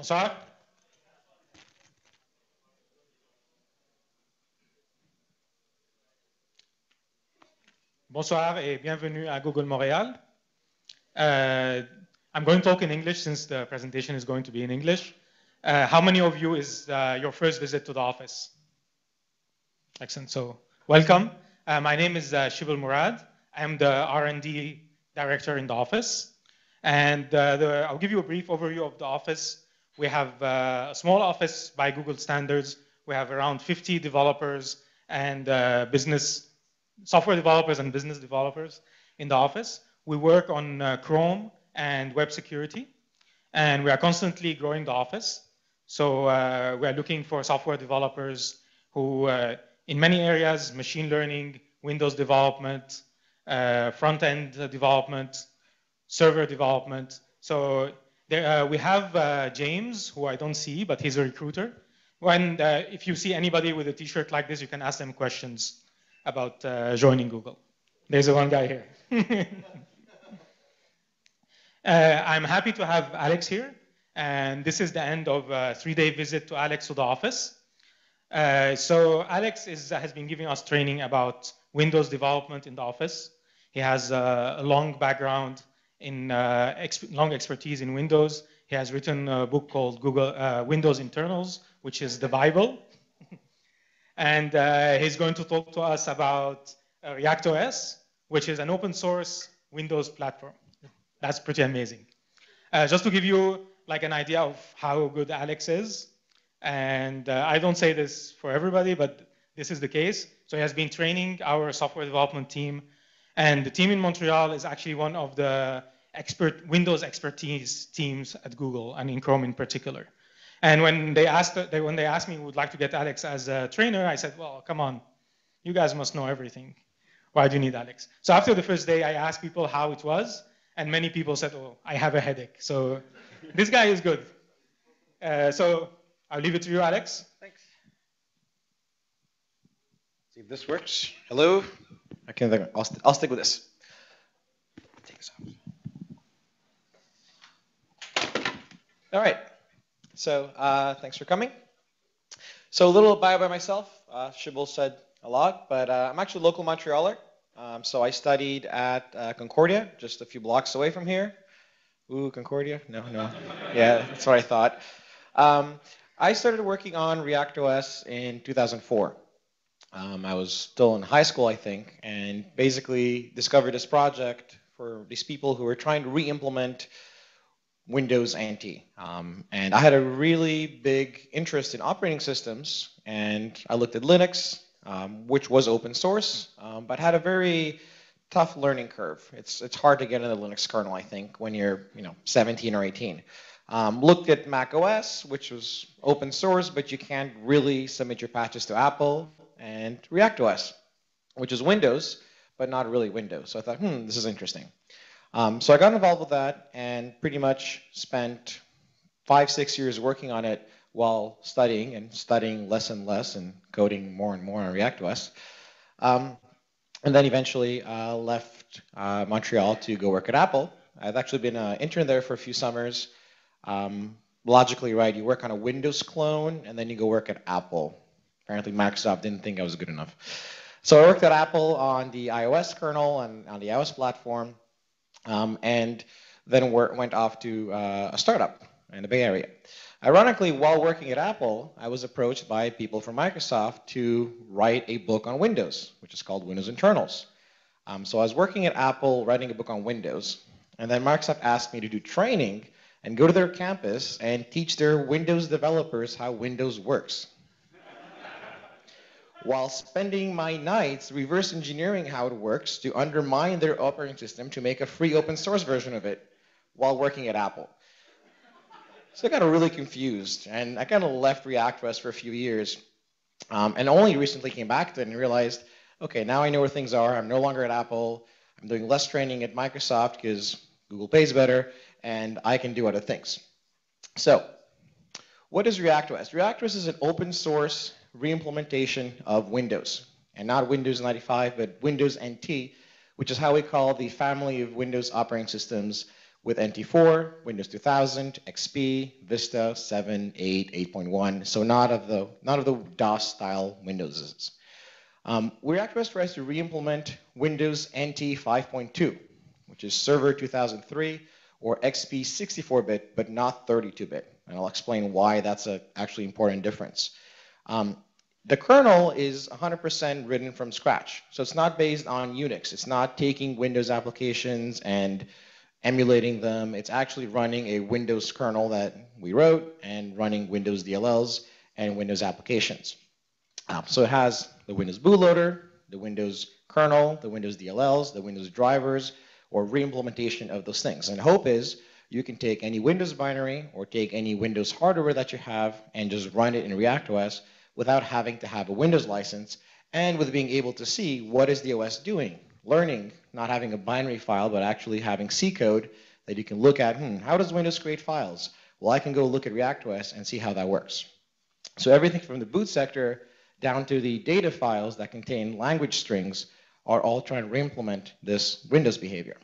Bonsoir. Bonsoir et bienvenue à Google Montréal. I'm going to talk in English since the presentation is going to be in English. How many of you is your first visit to the office? Excellent. So welcome. My name is Shibal Murad. I'm the R&D director in the office. And I'll give you a brief overview of the office. We have a small office by Google standards. We have around 50 developers and software developers and business developers in the office. We work on Chrome and web security. And we are constantly growing the office. So we are looking for software developers who, in many areas, machine learning, Windows development, front-end development, server development. So there, we have James, who I don't see, but he's a recruiter. If you see anybody with a t-shirt like this, you can ask them questions about joining Google. There's one guy here. I'm happy to have Alex here. And this is the end of a 3-day visit to Alex to the office. So Alex has been giving us training about Windows development in the office. He has a long background in long expertise in Windows. He has written a book called Windows Internals, which is the Bible. And he's going to talk to us about ReactOS, which is an open source Windows platform. That's pretty amazing. Just to give you like an idea of how good Alex is, and I don't say this for everybody, but this is the case. So he has been training our software development team, and the team in Montreal is actually one of the Windows expertise teams at Google, and in Chrome in particular. And when they asked me would like to get Alex as a trainer, I said, well, come on, you guys must know everything. Why do you need Alex? So after the first day, I asked people how it was, and many people said, oh, I have a headache. So this guy is good. So I'll leave it to you, Alex. Thanks. See if this works. Hello. Okay, I'll stick with this. Take this off. All right. So thanks for coming. So a little bio by myself. Shibal said a lot, but I'm actually a local Montrealer. So I studied at Concordia, just a few blocks away from here. Ooh, Concordia? No. Yeah, that's what I thought. I started working on ReactOS in 2004. I was still in high school, I think, and basically discovered this project for these people who were trying to re-implement Windows NT. And I had a really big interest in operating systems, and I looked at Linux, which was open source, but had a very tough learning curve. It's hard to get into the Linux kernel, I think, when you're 17 or 18. Looked at Mac OS, which was open source, but you can't really submit your patches to Apple, and ReactOS, which is Windows, but not really Windows. So I thought, this is interesting. So I got involved with that and pretty much spent 5-6 years working on it while studying less and less and coding more and more on ReactOS. And then eventually left Montreal to go work at Apple. I've actually been an intern there for a few summers. Logically, right, you work on a Windows clone and then you go work at Apple. Apparently Microsoft didn't think I was good enough. So I worked at Apple on the iOS kernel and on the iOS platform, and then went off to a startup in the Bay Area. Ironically, while working at Apple, I was approached by people from Microsoft to write a book on Windows, which is called Windows Internals. So I was working at Apple writing a book on Windows, and then Microsoft asked me to do training and go to their campus and teach their Windows developers how Windows works, while spending my nights reverse engineering how it works to undermine their operating system to make a free open source version of it while working at Apple. So I got really confused, and I kind of left ReactOS for a few years, and only recently came back to it and realized, okay, now I know where things are. I'm no longer at Apple. I'm doing less training at Microsoft because Google pays better, and I can do other things. So what is ReactOS? ReactOS is an open source reimplementation of Windows, and not Windows 95, but Windows NT, which is how we call the family of Windows operating systems with NT4, Windows 2000, XP, Vista, 7, 8, 8.1. So not of the DOS style Windowses. ReactOS tries to re-implement Windows NT 5.2, which is Server 2003, or XP 64-bit, but not 32-bit. And I'll explain why that's an actually important difference. The kernel is 100% written from scratch. So it's not based on Unix. It's not taking Windows applications and emulating them. It's actually running a Windows kernel that we wrote and running Windows DLLs and Windows applications. So it has the Windows bootloader, the Windows kernel, the Windows DLLs, the Windows drivers, or re-implementation of those things. And the hope is you can take any Windows binary or take any Windows hardware that you have and just run it in ReactOS without having to have a Windows license, and with being able to see what is the OS doing, learning, not having a binary file, but actually having C code that you can look at, how does Windows create files? Well, I can go look at ReactOS and see how that works. So everything from the boot sector down to the data files that contain language strings are all trying to re-implement this Windows behavior.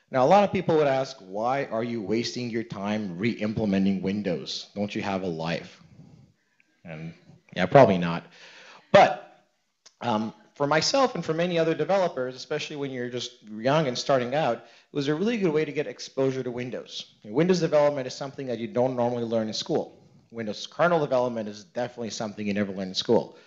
Now, a lot of people would ask, why are you wasting your time re-implementing Windows? Don't you have a life? And yeah, probably not. But for myself and for many other developers, especially when you're just young and starting out, it was a really good way to get exposure to Windows. Windows development is something that you don't normally learn in school. Windows kernel development is definitely something you never learn in school.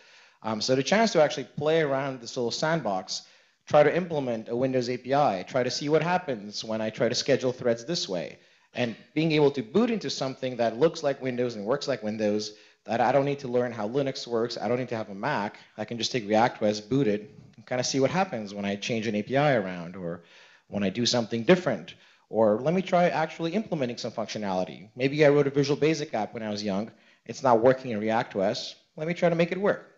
So the chance to actually play around with this little sandbox, try to implement a Windows API, try to see what happens when I try to schedule threads this way, and being able to boot into something that looks like Windows and works like Windows, that I don't need to learn how Linux works, I don't need to have a Mac, I can just take ReactOS, boot it, and kind of see what happens when I change an API around, or when I do something different. Or let me try actually implementing some functionality. Maybe I wrote a Visual Basic app when I was young, it's not working in ReactOS, let me try to make it work.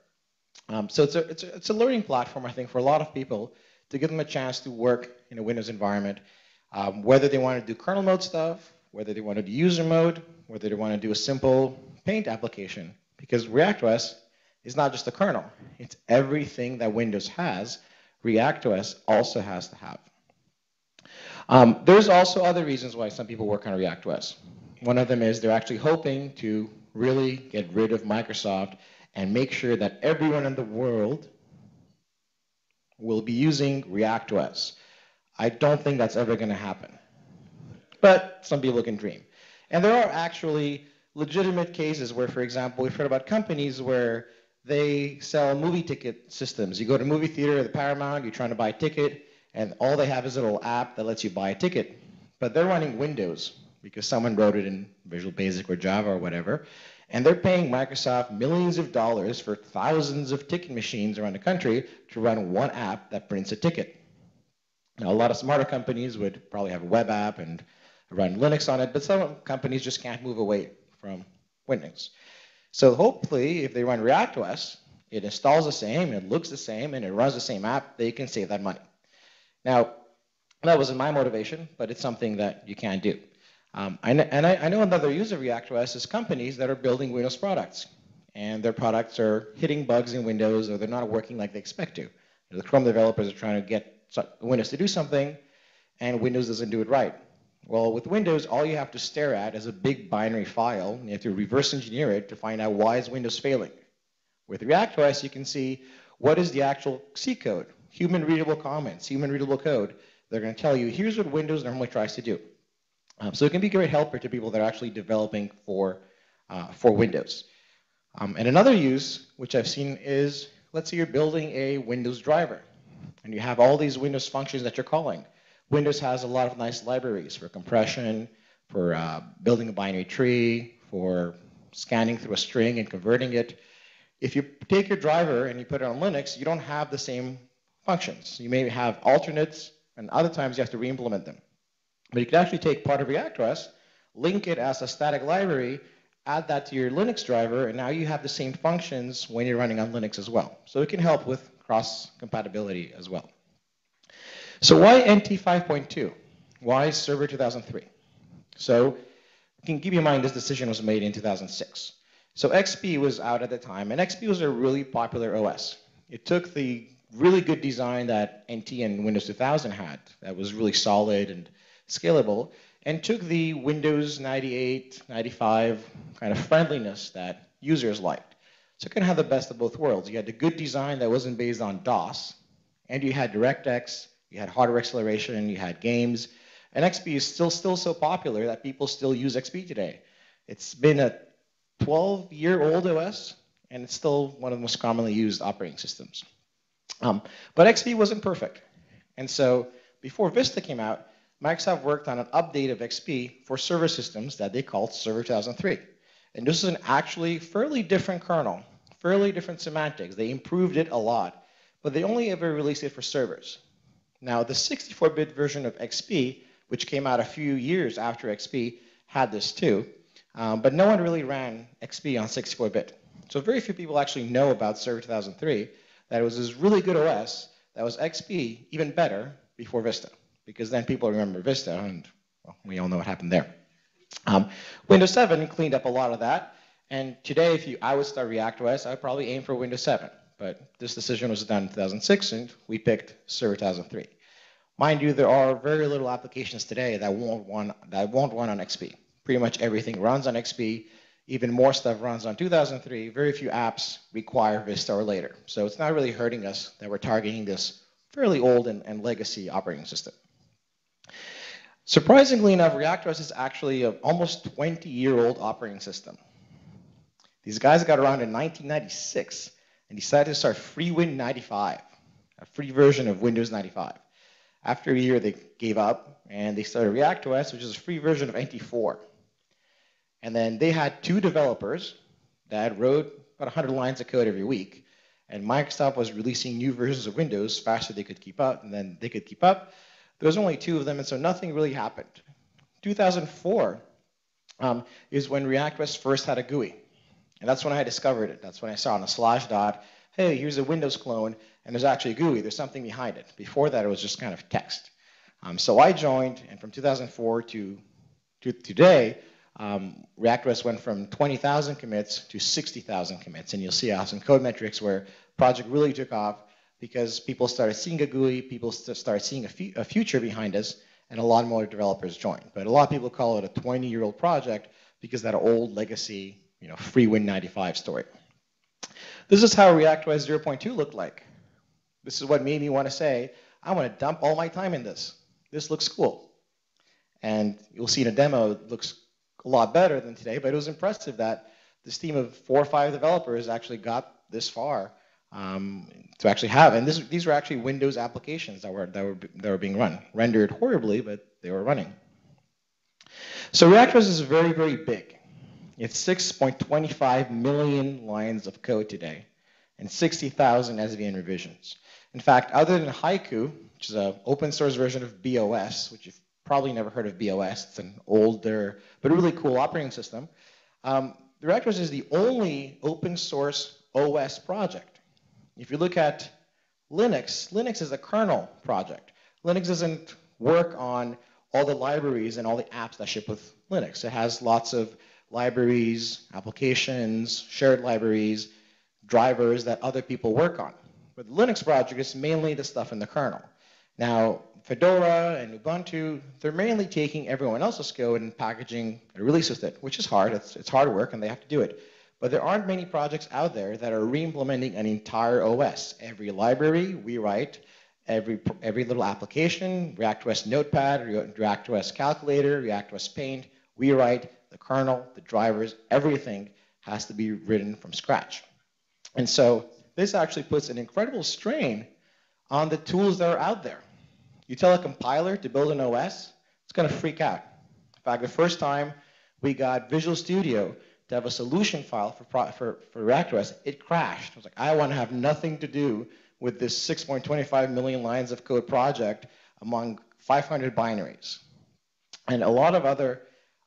So it's a learning platform, I think, for a lot of people to give them a chance to work in a Windows environment, whether they want to do kernel mode stuff, whether they want to do user mode, whether they want to do a simple paint application, because ReactOS is not just the kernel, it's everything that Windows has, ReactOS also has to have. There's also other reasons why some people work on ReactOS. One of them is they're actually hoping to really get rid of Microsoft and make sure that everyone in the world will be using ReactOS. I don't think that's ever going to happen, but some people can dream. And there are actually legitimate cases where, for example, we've heard about companies where they sell movie ticket systems. You go to a movie theater at the Paramount, you're trying to buy a ticket, and all they have is a little app that lets you buy a ticket. But they're running Windows because someone wrote it in Visual Basic or Java or whatever, and they're paying Microsoft millions of dollars for thousands of ticket machines around the country to run one app that prints a ticket. Now, a lot of smarter companies would probably have a web app and run Linux on it, but some companies just can't move away from Windows. So hopefully, if they run ReactOS, it installs the same, it looks the same, and it runs the same app, they can save that money. Now, that wasn't my motivation, but it's something that you can do. I know another use of ReactOS is companies that are building Windows products, and their products are hitting bugs in Windows, or they're not working like they expect to. The Chrome developers are trying to get Windows to do something, and Windows doesn't do it right. Well, with Windows, all you have to stare at is a big binary file, and you have to reverse engineer it to find out why is Windows failing. With ReactOS, you can see what is the actual C code, human readable comments, human readable code. They're going to tell you, here's what Windows normally tries to do. So it can be a great helper to people that are actually developing for Windows. And another use, which I've seen, is let's say you're building a Windows driver, and you have all these Windows functions that you're calling. Windows has a lot of nice libraries for compression, for building a binary tree, for scanning through a string and converting it. If you take your driver and you put it on Linux, you don't have the same functions. You may have alternates, and other times you have to re-implement them. But you can actually take part of ReactOS, link it as a static library, add that to your Linux driver, and now you have the same functions when you're running on Linux as well. So it can help with cross-compatibility as well. So why NT 5.2? Why Server 2003? So you can keep in mind this decision was made in 2006. So XP was out at the time, and XP was a really popular OS. It took the really good design that NT and Windows 2000 had that was really solid and scalable, and took the Windows 98, 95 kind of friendliness that users liked. So it kind of had the best of both worlds. You had the good design that wasn't based on DOS, and you had DirectX, you had hardware acceleration, you had games, and XP is still so popular that people still use XP today. It's been a 12-year-old OS, and it's still one of the most commonly used operating systems. But XP wasn't perfect. And so before Vista came out, Microsoft worked on an update of XP for server systems that they called Server 2003. And this is an actually fairly different kernel, fairly different semantics. They improved it a lot, but they only ever released it for servers. Now, the 64-bit version of XP, which came out a few years after XP, had this too, but no one really ran XP on 64-bit. So very few people actually know about Server 2003, that it was this really good OS that was XP, even better, before Vista, because then people remember Vista, and well, we all know what happened there. Windows 7 cleaned up a lot of that, and today if I would start ReactOS, I would probably aim for Windows 7, but this decision was done in 2006, and we picked Server 2003. Mind you, there are very little applications today that won't run on XP. Pretty much everything runs on XP. Even more stuff runs on 2003. Very few apps require Vista or later. So it's not really hurting us that we're targeting this fairly old and legacy operating system. Surprisingly enough, ReactOS is actually an almost 20-year-old operating system. These guys got around in 1996 and decided to start FreeWin95, a free version of Windows 95. After a year, they gave up, and they started ReactOS, which is a free version of NT4. And then they had 2 developers that wrote about 100 lines of code every week, and Microsoft was releasing new versions of Windows faster they could keep up, and then they could keep up. There was only 2 of them, and so nothing really happened. 2004 is when ReactOS first had a GUI, and that's when I discovered it. That's when I saw on a /dot, hey, here's a Windows clone, and there's actually a GUI. There's something behind it. Before that, it was just kind of text. So I joined, and from 2004 to today, ReactOS went from 20,000 commits to 60,000 commits. And you'll see how some code metrics where project really took off because people started seeing a GUI, people started seeing a future behind us, and a lot more developers joined. But a lot of people call it a 20-year-old project because that old legacy, free Win95 story. This is how ReactOS 0.2 looked like. This is what made me want to say, I want to dump all my time in this. This looks cool. And you'll see in a demo, it looks a lot better than today, but it was impressive that this team of 4 or 5 developers actually got this far to actually have. And these were actually Windows applications that were being run. Rendered horribly, but they were running. So ReactOS is very, very big. It's 6.25 million lines of code today, and 60,000 SVN revisions. In fact, other than Haiku, which is an open source version of BOS, which you've probably never heard of BOS, it's an older but really cool operating system, ReactOS is the only open source OS project. If you look at Linux, Linux is a kernel project. Linux doesn't work on all the libraries and all the apps that ship with Linux. It has lots of libraries, applications, shared libraries, drivers that other people work on. But the Linux project is mainly the stuff in the kernel. Now, Fedora and Ubuntu, they're mainly taking everyone else's code and packaging a release with it, which is hard. It's hard work, and they have to do it. But there aren't many projects out there that are re-implementing an entire OS. Every library we write, every little application, ReactOS Notepad, ReactOS Calculator, ReactOS Paint, we write the kernel, the drivers, everything has to be written from scratch. And so this actually puts an incredible strain on the tools that are out there. You tell a compiler to build an OS, it's going to freak out. In fact, the first time we got Visual Studio to have a solution file for ReactOS, it crashed. I was like, I want to have nothing to do with this 6.25 million lines of code project among 500 binaries. And a lot of other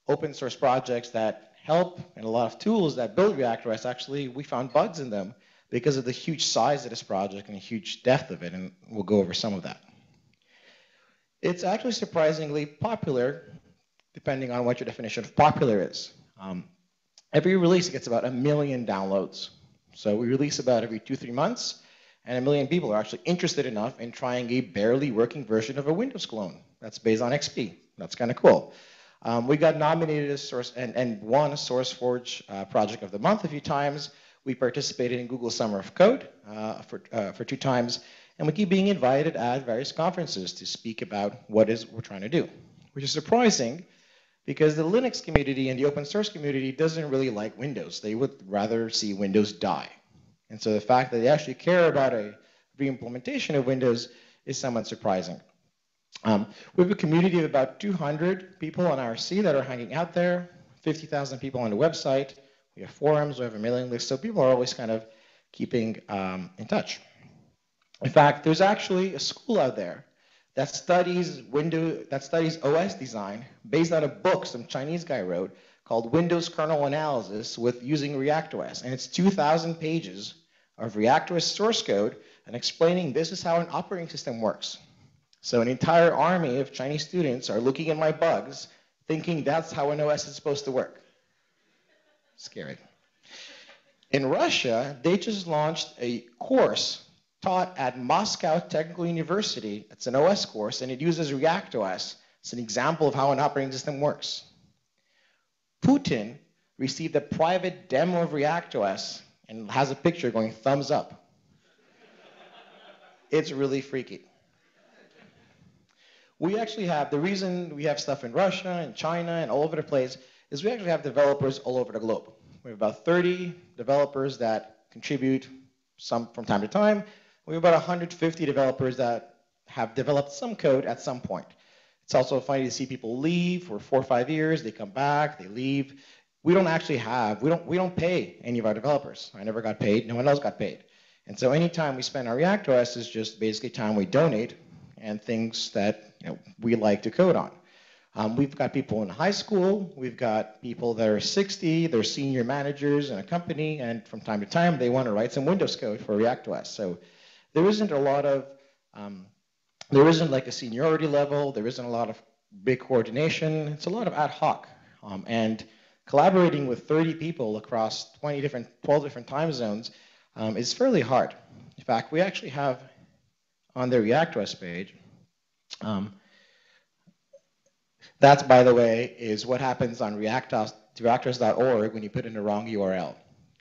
open source projects that help and a lot of tools that build ReactOS, actually, we found bugs in them because of the huge size of this project and the huge depth of it, and we'll go over some of that. It's actually surprisingly popular, depending on what your definition of popular is. Every release gets about 1 million downloads. So we release about every 2-3 months. and 1 million people are actually interested enough in trying a barely working version of a Windows clone that's based on XP. That's kind of cool. We got nominated as Source and won SourceForge Project of the Month a few times. We participated in Google Summer of Code for 2 times, and we keep being invited at various conferences to speak about what we're trying to do, which is surprising because the Linux community and the open source community doesn't really like Windows. They would rather see Windows die. And so the fact that they actually care about a re-implementation of Windows is somewhat surprising. We have a community of about 200 people on RC that are hanging out there, 50,000 people on the website. We have forums, we have a mailing list, so people are always kind of keeping in touch. In fact, there's actually a school out there that studies OS design based on a book some Chinese guy wrote called Windows Kernel Analysis with using ReactOS, and it's 2,000 pages of ReactOS source code and explaining this is how an operating system works. So an entire army of Chinese students are looking at my bugs, thinking that's how an OS is supposed to work. Scary. In Russia, they just launched a course taught at Moscow Technical University. It's an OS course, and it uses ReactOS. It's an example of how an operating system works. Putin received a private demo of ReactOS and has a picture going thumbs up. It's really freaky. We actually have, the reason we have stuff in Russia and China and all over the place is we actually have developers all over the globe. We have about 30 developers that contribute some from time to time. We have about 150 developers that have developed some code at some point. It's also funny to see people leave for 4 or 5 years, they come back, they leave. We don't actually have, we don't pay any of our developers. I never got paid, no one else got paid. And so any time we spend on ReactOS is just basically time we donate and things that we like to code on. We've got people in high school, we've got people that are 60, they're senior managers in a company, and from time to time they want to write some Windows code for ReactOS. So there isn't a lot of, there isn't like a seniority level, there isn't a lot of big coordination, it's a lot of ad hoc. And collaborating with 30 people across 12 different time zones is fairly hard. In fact, we actually have on the ReactOS page, that, by the way, is what happens on reactos.org when you put in the wrong URL.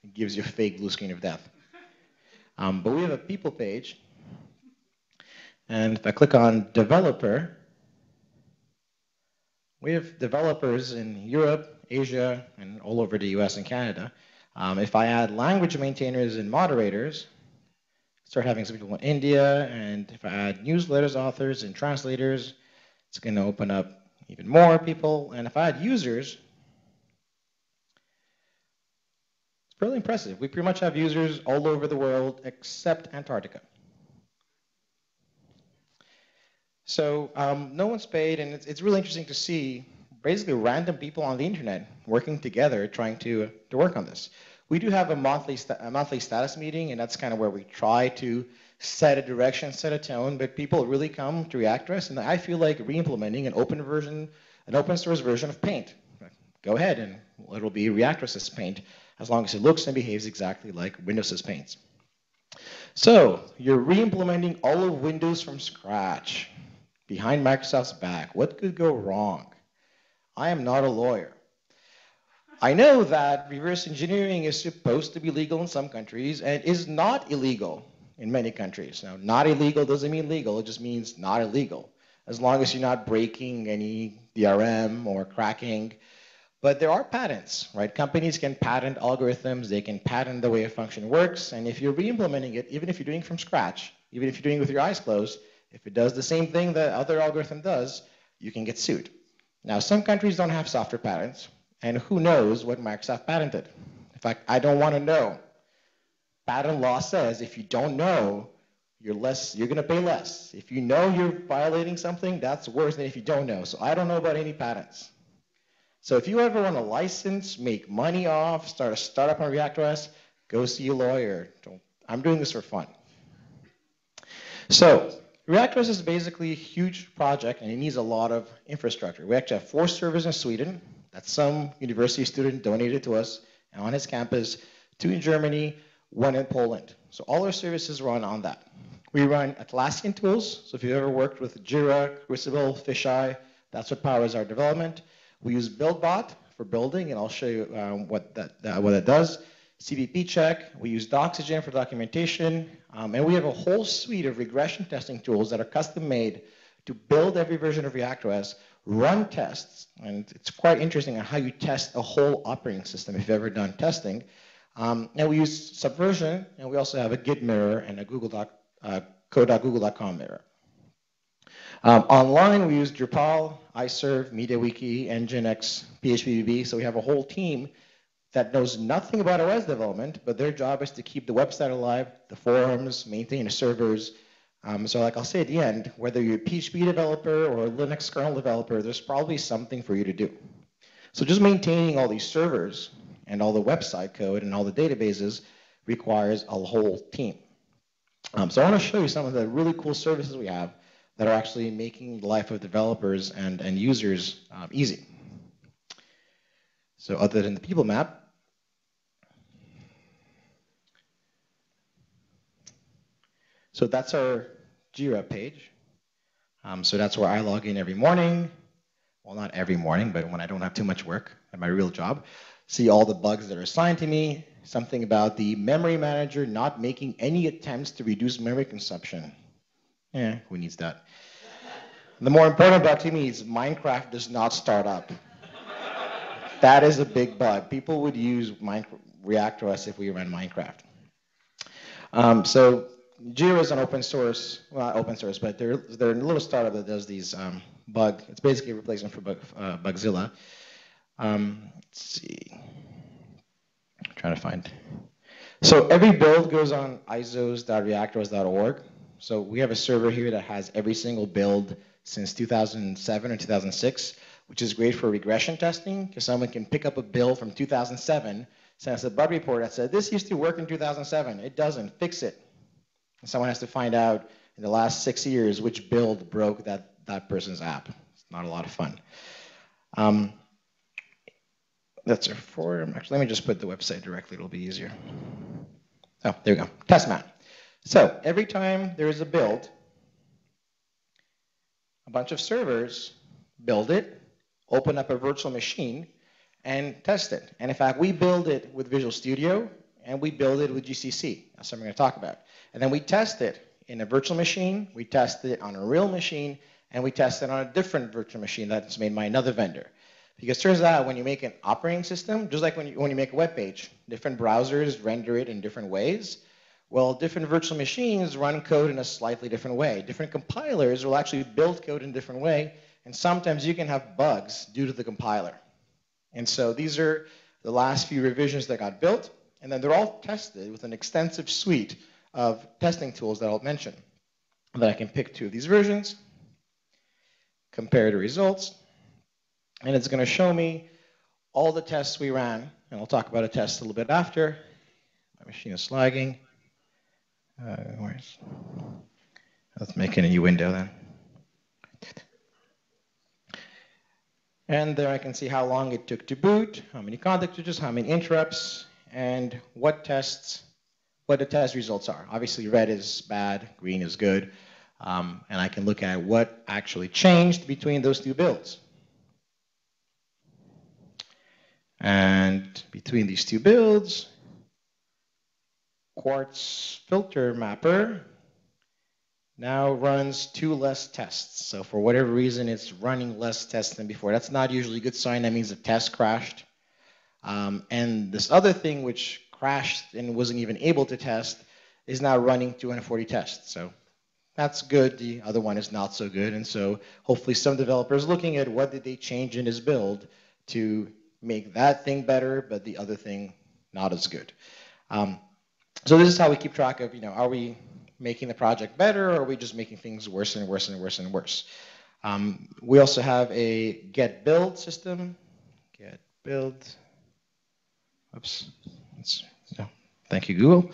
It gives you a fake blue screen of death. But we have a people page. And if I click on developer, we have developers in Europe, Asia, and all over the US and Canada. If I add language maintainers and moderators, start having some people in India, and if I add newsletters, authors, and translators, it's going to open up even more people. And if I add users, it's pretty impressive. We pretty much have users all over the world except Antarctica. So no one's paid, and it's really interesting to see basically random people on the internet working together trying to work on this. We do have a monthly status meeting, and that's kind of where we try to set a direction, set a tone, but people really come to ReactOS, and I feel like re-implementing an open source version of Paint. Go ahead, and it'll be ReactOS's Paint, as long as it looks and behaves exactly like Windows's Paints. So, you're re-implementing all of Windows from scratch, behind Microsoft's back. What could go wrong? I am not a lawyer. I know that reverse engineering is supposed to be legal in some countries and is not illegal in many countries. Now, not illegal doesn't mean legal, it just means not illegal, as long as you're not breaking any DRM or cracking. But there are patents, right? Companies can patent algorithms, they can patent the way a function works, and if you're re-implementing it, even if you're doing it from scratch, even if you're doing it with your eyes closed, if it does the same thing that other algorithm does, you can get sued. Now, some countries don't have software patents, and who knows what Microsoft patented. In fact, I don't want to know. Patent law says if you don't know, you're going to pay less. If you know you're violating something, that's worse than if you don't know. So I don't know about any patents. So if you ever want a license, make money off, start a startup on ReactOS, go see a lawyer. I'm doing this for fun. So ReactOS is basically a huge project, and it needs a lot of infrastructure. We actually have 4 servers in Sweden that some university student donated to us on his campus, 2 in Germany, 1 in Poland. So all our services run on that. We run Atlassian tools. So if you've ever worked with Jira, Crucible, Fisheye, that's what powers our development. We use BuildBot for building, and I'll show you what that does. CVP check. We use Doxygen for documentation. And we have a whole suite of regression testing tools that are custom made to build every version of ReactOS, run tests, and it's quite interesting on how you test a whole operating system if you've ever done testing. And we use Subversion, and we also have a Git mirror and a code.google.com mirror. Online, we use Drupal, iServe, MediaWiki, Nginx, PHPBB, so we have a whole team that knows nothing about OS development, but their job is to keep the website alive, the forums, maintain the servers. So like I'll say at the end, whether you're a PHP developer or a Linux kernel developer, there's probably something for you to do. So just maintaining all these servers and all the website code and all the databases requires a whole team. So I want to show you some of the really cool services we have that are actually making the life of developers and users easy. So other than the people map, so that's our Jira page. So that's where I log in every morning. Well, not every morning, but when I don't have too much work at my real job. See all the bugs that are assigned to me. Something about the memory manager not making any attempts to reduce memory consumption. Who needs that? The more important bug to me is Minecraft does not start up. That is a big bug. People would use ReactOS if we ran Minecraft. So Jira is an open source, well, not open source, but they're a little startup that does these it's basically a replacement for Bugzilla. Let's see, I'm trying to find. So every build goes on isos.reactos.org. So we have a server here that has every single build since 2007 or 2006, which is great for regression testing, because someone can pick up a build from 2007, send us a bug report that said, this used to work in 2007. It doesn't. Fix it. And someone has to find out in the last 6 years which build broke that person's app. It's not a lot of fun. That's our forum. Actually, let me just put the website directly. It'll be easier. Oh, there we go. Testman. So every time there is a build, a bunch of servers build it, open up a virtual machine, and test it. And in fact, we build it with Visual Studio, and we build it with GCC. That's something we're going to talk about. And then we test it in a virtual machine, we test it on a real machine, and we test it on a different virtual machine that's made by another vendor. Because it turns out when you make an operating system, just like when you make a web page, different browsers render it in different ways. Well, different virtual machines run code in a slightly different way. Different compilers will actually build code in a different way, and sometimes you can have bugs due to the compiler. And so these are the last few revisions that got built, and then they're all tested with an extensive suite of testing tools that I'll mention. That I can pick 2 of these versions, compare the results, and it's going to show me all the tests we ran, and I'll talk about a test a little bit after. My machine is lagging. Let's make it a new window then. And there I can see how long it took to boot, how many context switches, how many interrupts, and what the test results are. Obviously, red is bad, green is good, and I can look at what actually changed between those 2 builds. And between these 2 builds, Quartz filter mapper now runs 2 less tests. So for whatever reason, it's running less tests than before. That's not usually a good sign. That means the test crashed. And this other thing which crashed and wasn't even able to test is now running 240 tests. So that's good. The other one is not so good. And so hopefully some developers looking at what did they change in his build to make that thing better, but the other thing not as good. So this is how we keep track of, are we making the project better, or are we just making things worse and worse and worse and worse? We also have a get build system. Get build. Oops. Thank you, Google.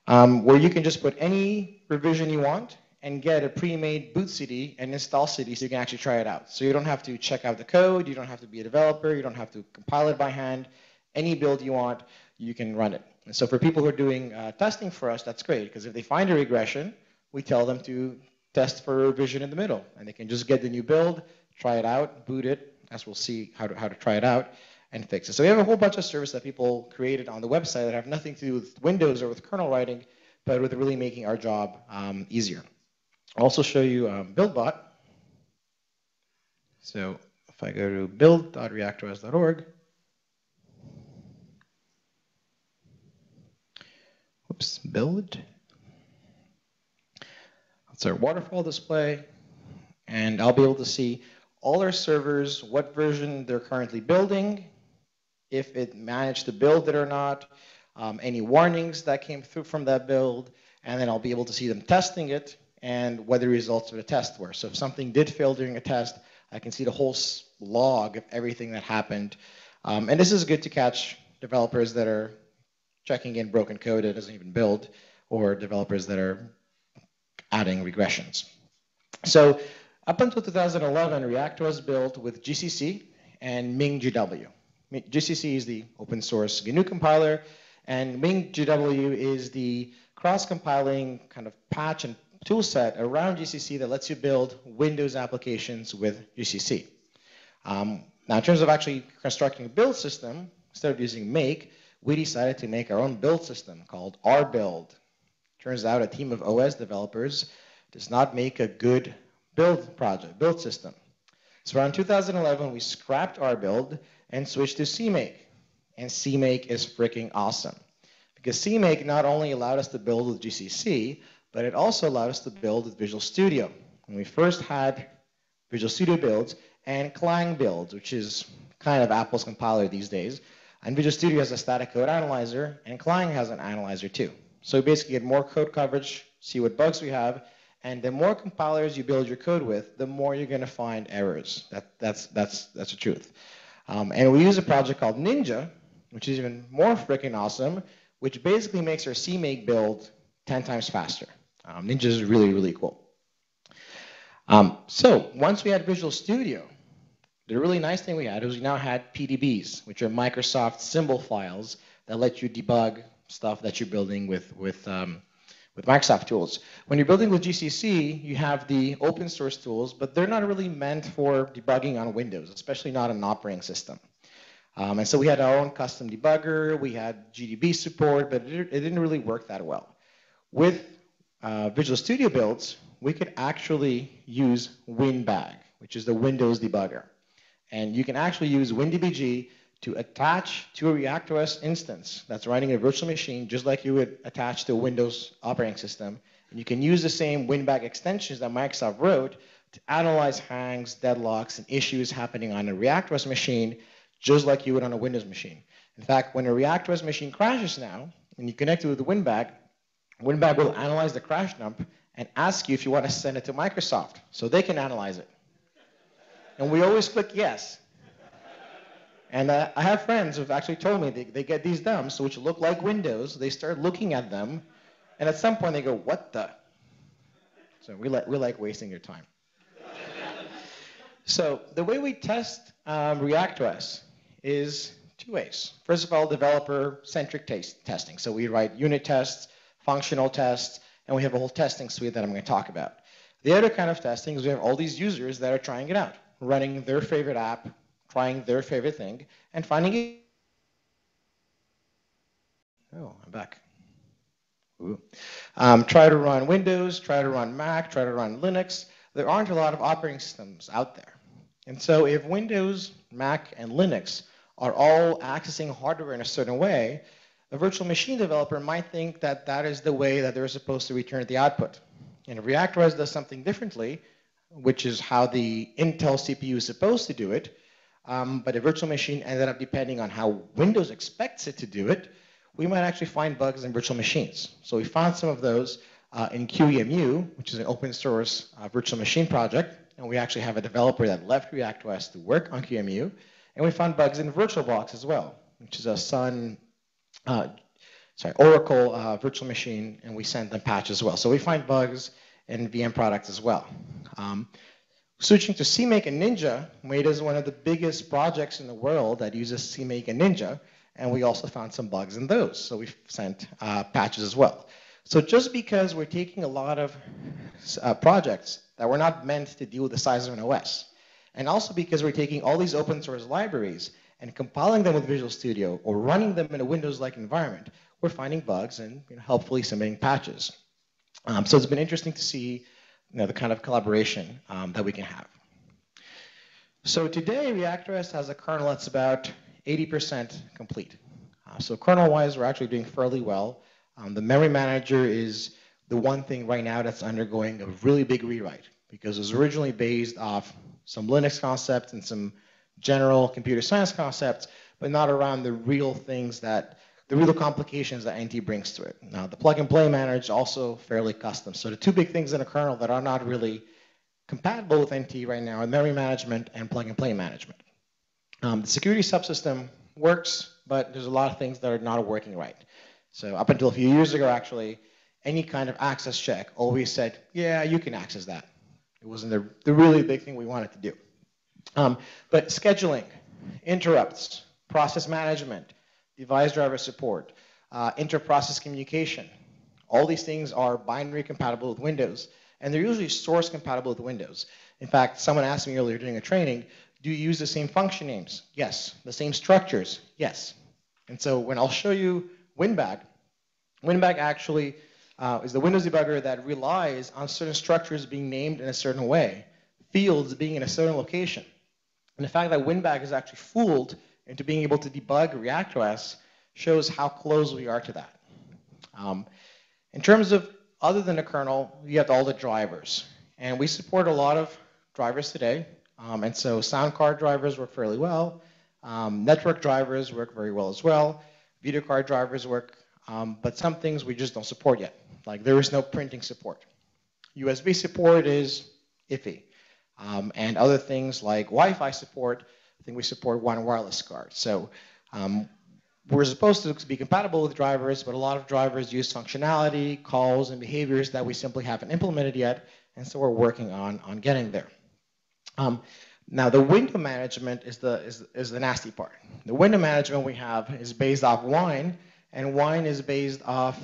Where you can just put any revision you want and get a pre-made boot CD and install CD so you can actually try it out. So you don't have to check out the code, you don't have to be a developer, you don't have to compile it by hand. Any build you want, you can run it. And so for people who are doing testing for us, that's great, because if they find a regression, we tell them to test for a revision in the middle, and they can just get the new build, try it out, boot it, as we'll see how to try it out, and fix it. So we have a whole bunch of services that people created on the website that have nothing to do with Windows or with kernel writing, but with really making our job easier. I'll also show you BuildBot. So if I go to build.reactos.org, whoops, build. That's our waterfall display, and I'll be able to see all our servers, what version they're currently building, if it managed to build it or not, any warnings that came through from that build, and then I'll be able to see them testing it and what the results of the test were. So if something did fail during a test, I can see the whole log of everything that happened. And this is good to catch developers that are checking in broken code that doesn't even build, or developers that are adding regressions. So up until 2011, React was built with GCC and MinGW. GCC is the open source GNU compiler, and MinGW is the cross-compiling kind of patch and tool set around GCC that lets you build Windows applications with GCC. Now, in terms of actually constructing a build system, instead of using make, we decided to make our own build system called RBuild. Turns out a team of OS developers does not make a good build system. So around 2011, we scrapped RBuild and switched to CMake. And CMake is freaking awesome, because CMake not only allowed us to build with GCC, but it also allowed us to build with Visual Studio. And we first had Visual Studio builds and Clang builds, which is kind of Apple's compiler these days. And Visual Studio has a static code analyzer, and Clang has an analyzer too. So we basically get more code coverage, see what bugs we have, and the more compilers you build your code with, the more you're going to find errors. That's the truth. And we use a project called Ninja, which is even more freaking awesome, which basically makes our CMake build 10 times faster. Ninja is really, really cool. So once we had Visual Studio, the really nice thing we had was we now had PDBs, which are Microsoft symbol files that let you debug stuff that you're building with Microsoft tools. When you're building with GCC, you have the open source tools, but they're not really meant for debugging on Windows, especially not an operating system. And so we had our own custom debugger, we had GDB support, but it didn't really work that well. With Visual Studio builds, we could actually use WinBag, which is the Windows debugger. And you can actually use WinDBG to attach to a ReactOS instance that's running a virtual machine, just like you would attach to a Windows operating system. And you can use the same WinBag extensions that Microsoft wrote to analyze hangs, deadlocks, and issues happening on a ReactOS machine, just like you would on a Windows machine. In fact, when a ReactOS machine crashes now, and you connect it with the WinBag, WinBag will analyze the crash dump and ask you if you want to send it to Microsoft, so they can analyze it. And we always click yes. And I have friends who've actually told me they get these dumps, which look like Windows. They start looking at them, and at some point they go, what the? So we like wasting your time. So the way we test ReactOS is two ways. First of all, developer-centric testing. So we write unit tests, functional tests, and we have a whole testing suite that I'm going to talk about. The other kind of testing is we have all these users that are trying it out, running their favorite app, trying their favorite thing, and finding it. Oh, I'm back. Ooh. Try to run Windows, try to run Mac, try to run Linux. There aren't a lot of operating systems out there. And so if Windows, Mac, and Linux are all accessing hardware in a certain way, a virtual machine developer might think that that is the way that they're supposed to return the output. And if ReactOS does something differently, which is how the Intel CPU is supposed to do it, but a virtual machine ended up depending on how Windows expects it to do it, we might actually find bugs in virtual machines. So we found some of those in QEMU, which is an open source virtual machine project, and we actually have a developer that left ReactOS to work on QEMU, and we found bugs in VirtualBox as well, which is a Oracle virtual machine, and we send them patches as well. So we find bugs in VM products as well. Switching to CMake and Ninja made us one of the biggest projects in the world that uses CMake and Ninja. and we also found some bugs in those. So we've sent patches as well. So just because we're taking a lot of projects that were not meant to deal with the size of an OS, and also because we're taking all these open source libraries and compiling them with Visual Studio or running them in a Windows-like environment, we're finding bugs and helpfully submitting patches. So it's been interesting to see the kind of collaboration that we can have. So today, ReactOS has a kernel that's about 80% complete. So kernel-wise, we're actually doing fairly well. The memory manager is the one thing right now that's undergoing a really big rewrite because it was originally based off some Linux concepts and some general computer science concepts, but not around the real things that, the real complications that NT brings to it. Now, the plug-and-play manager is also fairly custom. So the two big things in a kernel that are not really compatible with NT right now are memory management and plug-and-play management. The security subsystem works, but there's a lot of things that are not working right. So up until a few years ago, actually, any kind of access check always said, yeah, you can access that. It wasn't the really big thing we wanted to do. But scheduling, interrupts, process management, device driver support, inter-process communication, all these things are binary compatible with Windows, and they're usually source compatible with Windows. In fact, someone asked me earlier during a training, do you use the same function names? Yes. The same structures? Yes. And so when I'll show you WinBag, WinBag actually is the Windows debugger that relies on certain structures being named in a certain way, fields being in a certain location. And the fact that WinBag is actually fooled into being able to debug ReactOS shows how close we are to that. In terms of other than the kernel, you have all the drivers. And we support a lot of drivers today. And so sound card drivers work fairly well. Network drivers work very well as well. Video card drivers work, but some things we just don't support yet. Like there is no printing support. USB support is iffy. And other things like Wi-Fi support, I think we support one wireless card. So we're supposed to be compatible with drivers, but a lot of drivers use functionality, calls, and behaviors that we simply haven't implemented yet, and so we're working on getting there. Now the window management is the nasty part. The window management we have is based off Wine, and Wine is based off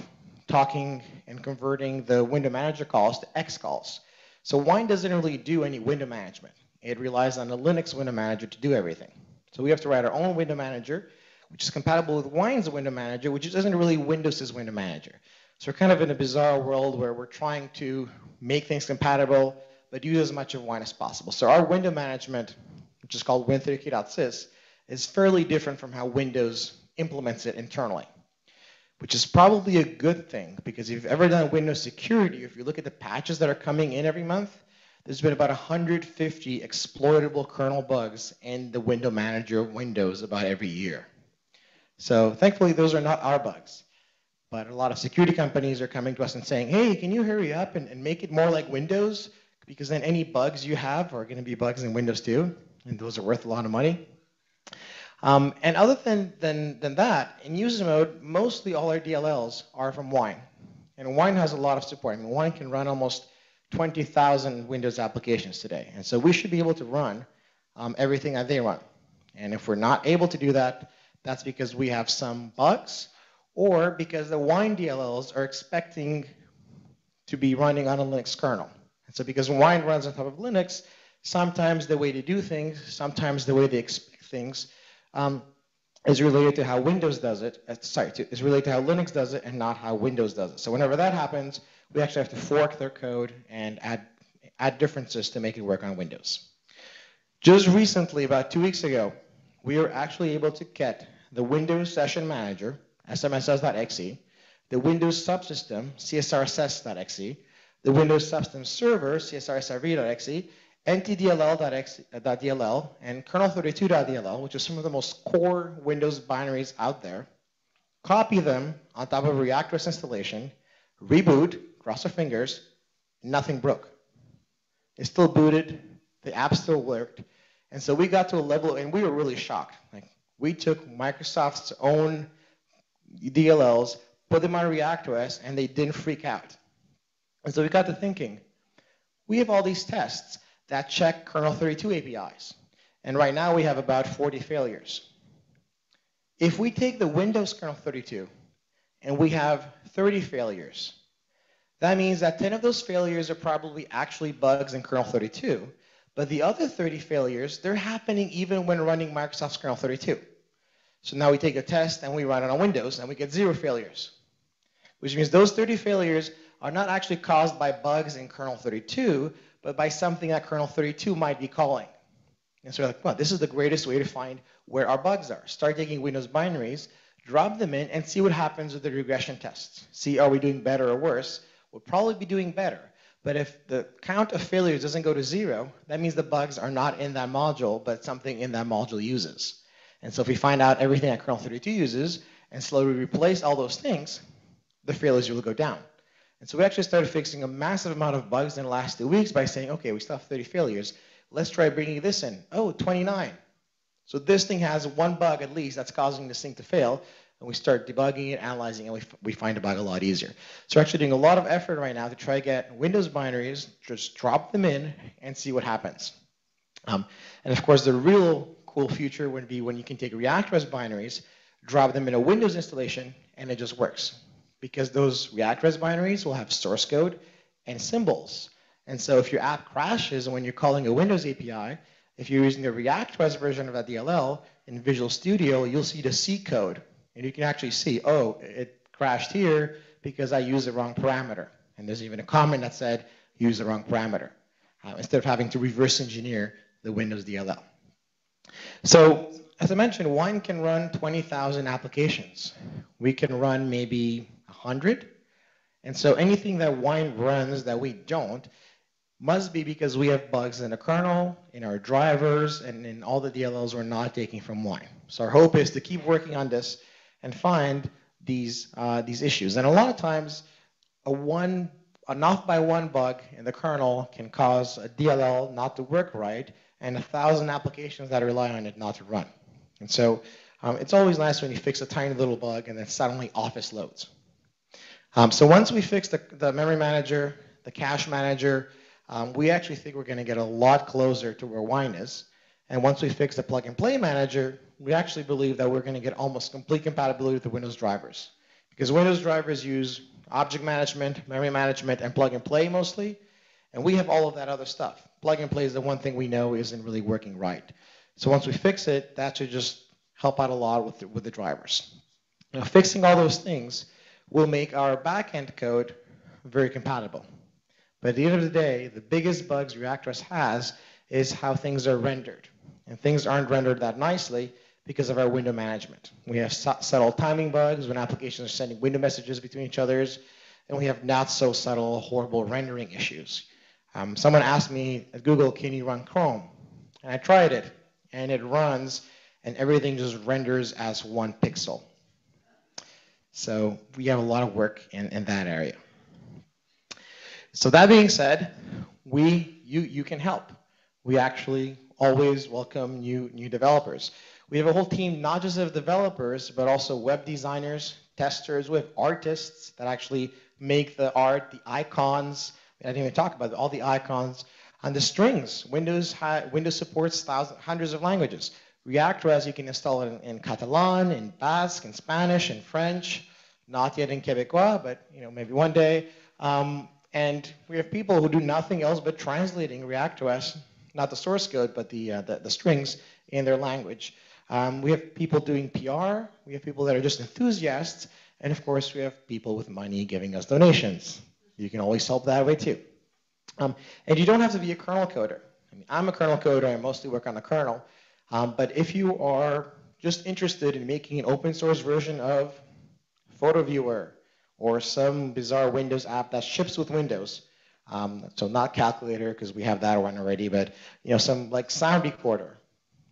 talking and converting the window manager calls to X calls. So Wine doesn't really do any window management. It relies on the Linux window manager to do everything. So we have to write our own window manager, which is compatible with Wine's window manager, which isn't really Windows' window manager. So we're kind of in a bizarre world where we're trying to make things compatible, but use as much of Wine as possible. So our window management, which is called Win32.sys, is fairly different from how Windows implements it internally, which is probably a good thing, because if you've ever done Windows security, if you look at the patches that are coming in every month, there's been about 150 exploitable kernel bugs in the window manager of Windows about every year. So thankfully, those are not our bugs. But a lot of security companies are coming to us and saying, hey, can you hurry up and make it more like Windows? Because then any bugs you have are going to be bugs in Windows too, and those are worth a lot of money. And other than that, in user mode, mostly all our DLLs are from Wine. And Wine has a lot of support. I mean, Wine can run almost 20,000 Windows applications today. And so we should be able to run everything that they run. And if we're not able to do that, that's because we have some bugs, or because the Wine DLLs are expecting to be running on a Linux kernel. And so because Wine runs on top of Linux, sometimes the way they do things, sometimes the way they expect things, is related to how Windows does it. Is related to how Linux does it and not how Windows does it. So whenever that happens, we actually have to fork their code and add differences to make it work on Windows. Just recently, about 2 weeks ago, we were actually able to get the Windows Session Manager, smss.exe, the Windows Subsystem, csrss.exe, the Windows Subsystem Server, csrsrv.exe, ntdll.dll, and kernel32.dll, which are some of the most core Windows binaries out there, copy them on top of a ReactOS installation, reboot, cross our fingers, nothing broke. It still booted, the app still worked, and so we got to a level, and we were really shocked. Like, we took Microsoft's own DLLs, put them on ReactOS, and they didn't freak out. And so we got to thinking, we have all these tests that check kernel32 APIs. And right now we have about 40 failures. If we take the Windows kernel 32 and we have 30 failures, that means that 10 of those failures are probably actually bugs in kernel 32, but the other 30 failures, they're happening even when running Microsoft's kernel 32. So now we take a test and we run it on Windows and we get 0 failures, which means those 30 failures are not actually caused by bugs in kernel 32, but by something that kernel 32 might be calling. And so we're like, well, this is the greatest way to find where our bugs are. Start taking Windows binaries, drop them in, and see what happens with the regression tests. See, are we doing better or worse? We'll probably be doing better. But if the count of failures doesn't go to 0, that means the bugs are not in that module, but something in that module uses. And so if we find out everything that kernel 32 uses and slowly replace all those things, the failures will go down. And so we actually started fixing a massive amount of bugs in the last 2 weeks by saying, okay, we still have 30 failures. Let's try bringing this in. Oh, 29. So this thing has one bug at least that's causing this thing to fail. And we start debugging it, analyzing it, and we find the bug a lot easier. So we're actually doing a lot of effort right now to try to get Windows binaries, just drop them in, and see what happens. And of course, the real cool future would be when you can take ReactOS binaries, drop them in a Windows installation, and it just works. Because those ReactOS binaries will have source code and symbols. And so if your app crashes when you're calling a Windows API, if you're using the ReactOS version of that DLL in Visual Studio, you'll see the C code. And you can actually see, oh, it crashed here because I used the wrong parameter. And there's even a comment that said, use the wrong parameter, instead of having to reverse engineer the Windows DLL. So as I mentioned, Wine can run 20,000 applications. We can run maybe 100. And so anything that Wine runs that we don't must be because we have bugs in the kernel, in our drivers, and in all the DLLs we're not taking from Wine. So our hope is to keep working on this and find these issues. And a lot of times, an off by one bug in the kernel can cause a DLL not to work right, and 1,000 applications that rely on it not to run. And so it's always nice when you fix a tiny little bug and then suddenly Office loads. So once we fix the memory manager, the cache manager, we actually think we're going to get a lot closer to where Wine is. And once we fix the plug-and-play manager, we actually believe that we're going to get almost complete compatibility with the Windows drivers. Because Windows drivers use object management, memory management, and plug-and-play mostly. And we have all of that other stuff. Plug-and-play is the one thing we know isn't really working right. So once we fix it, that should just help out a lot with the drivers. Now, fixing all those things will make our back-end code very compatible. But at the end of the day, the biggest bugs ReactOS has is how things are rendered. And things aren't rendered that nicely because of our window management. We have subtle timing bugs when applications are sending window messages between each others, and we have not so subtle, horrible rendering issues. Someone asked me at Google, can you run Chrome? And I tried it, and it runs, and everything just renders as one pixel. So we have a lot of work in that area. So that being said, you can help. We actually always welcome new developers. We have a whole team, not just of developers, but also web designers, testers. We have artists that actually make the art, the icons. I didn't even talk about all the icons. And the strings. Windows supports hundreds of languages. ReactOS, you can install it in Catalan, in Basque, in Spanish, in French. Not yet in Quebecois, but maybe one day. And we have people who do nothing else but translating ReactOS, not the source code, but the strings in their language. We have people doing PR. We have people that are just enthusiasts. And of course, we have people with money giving us donations. You can always help that way too. And you don't have to be a kernel coder. I mean, I'm a kernel coder. I mostly work on the kernel. But if you are just interested in making an open source version of Photo Viewer or some bizarre Windows app that ships with Windows, so not Calculator because we have that one already, but some like sound recorder.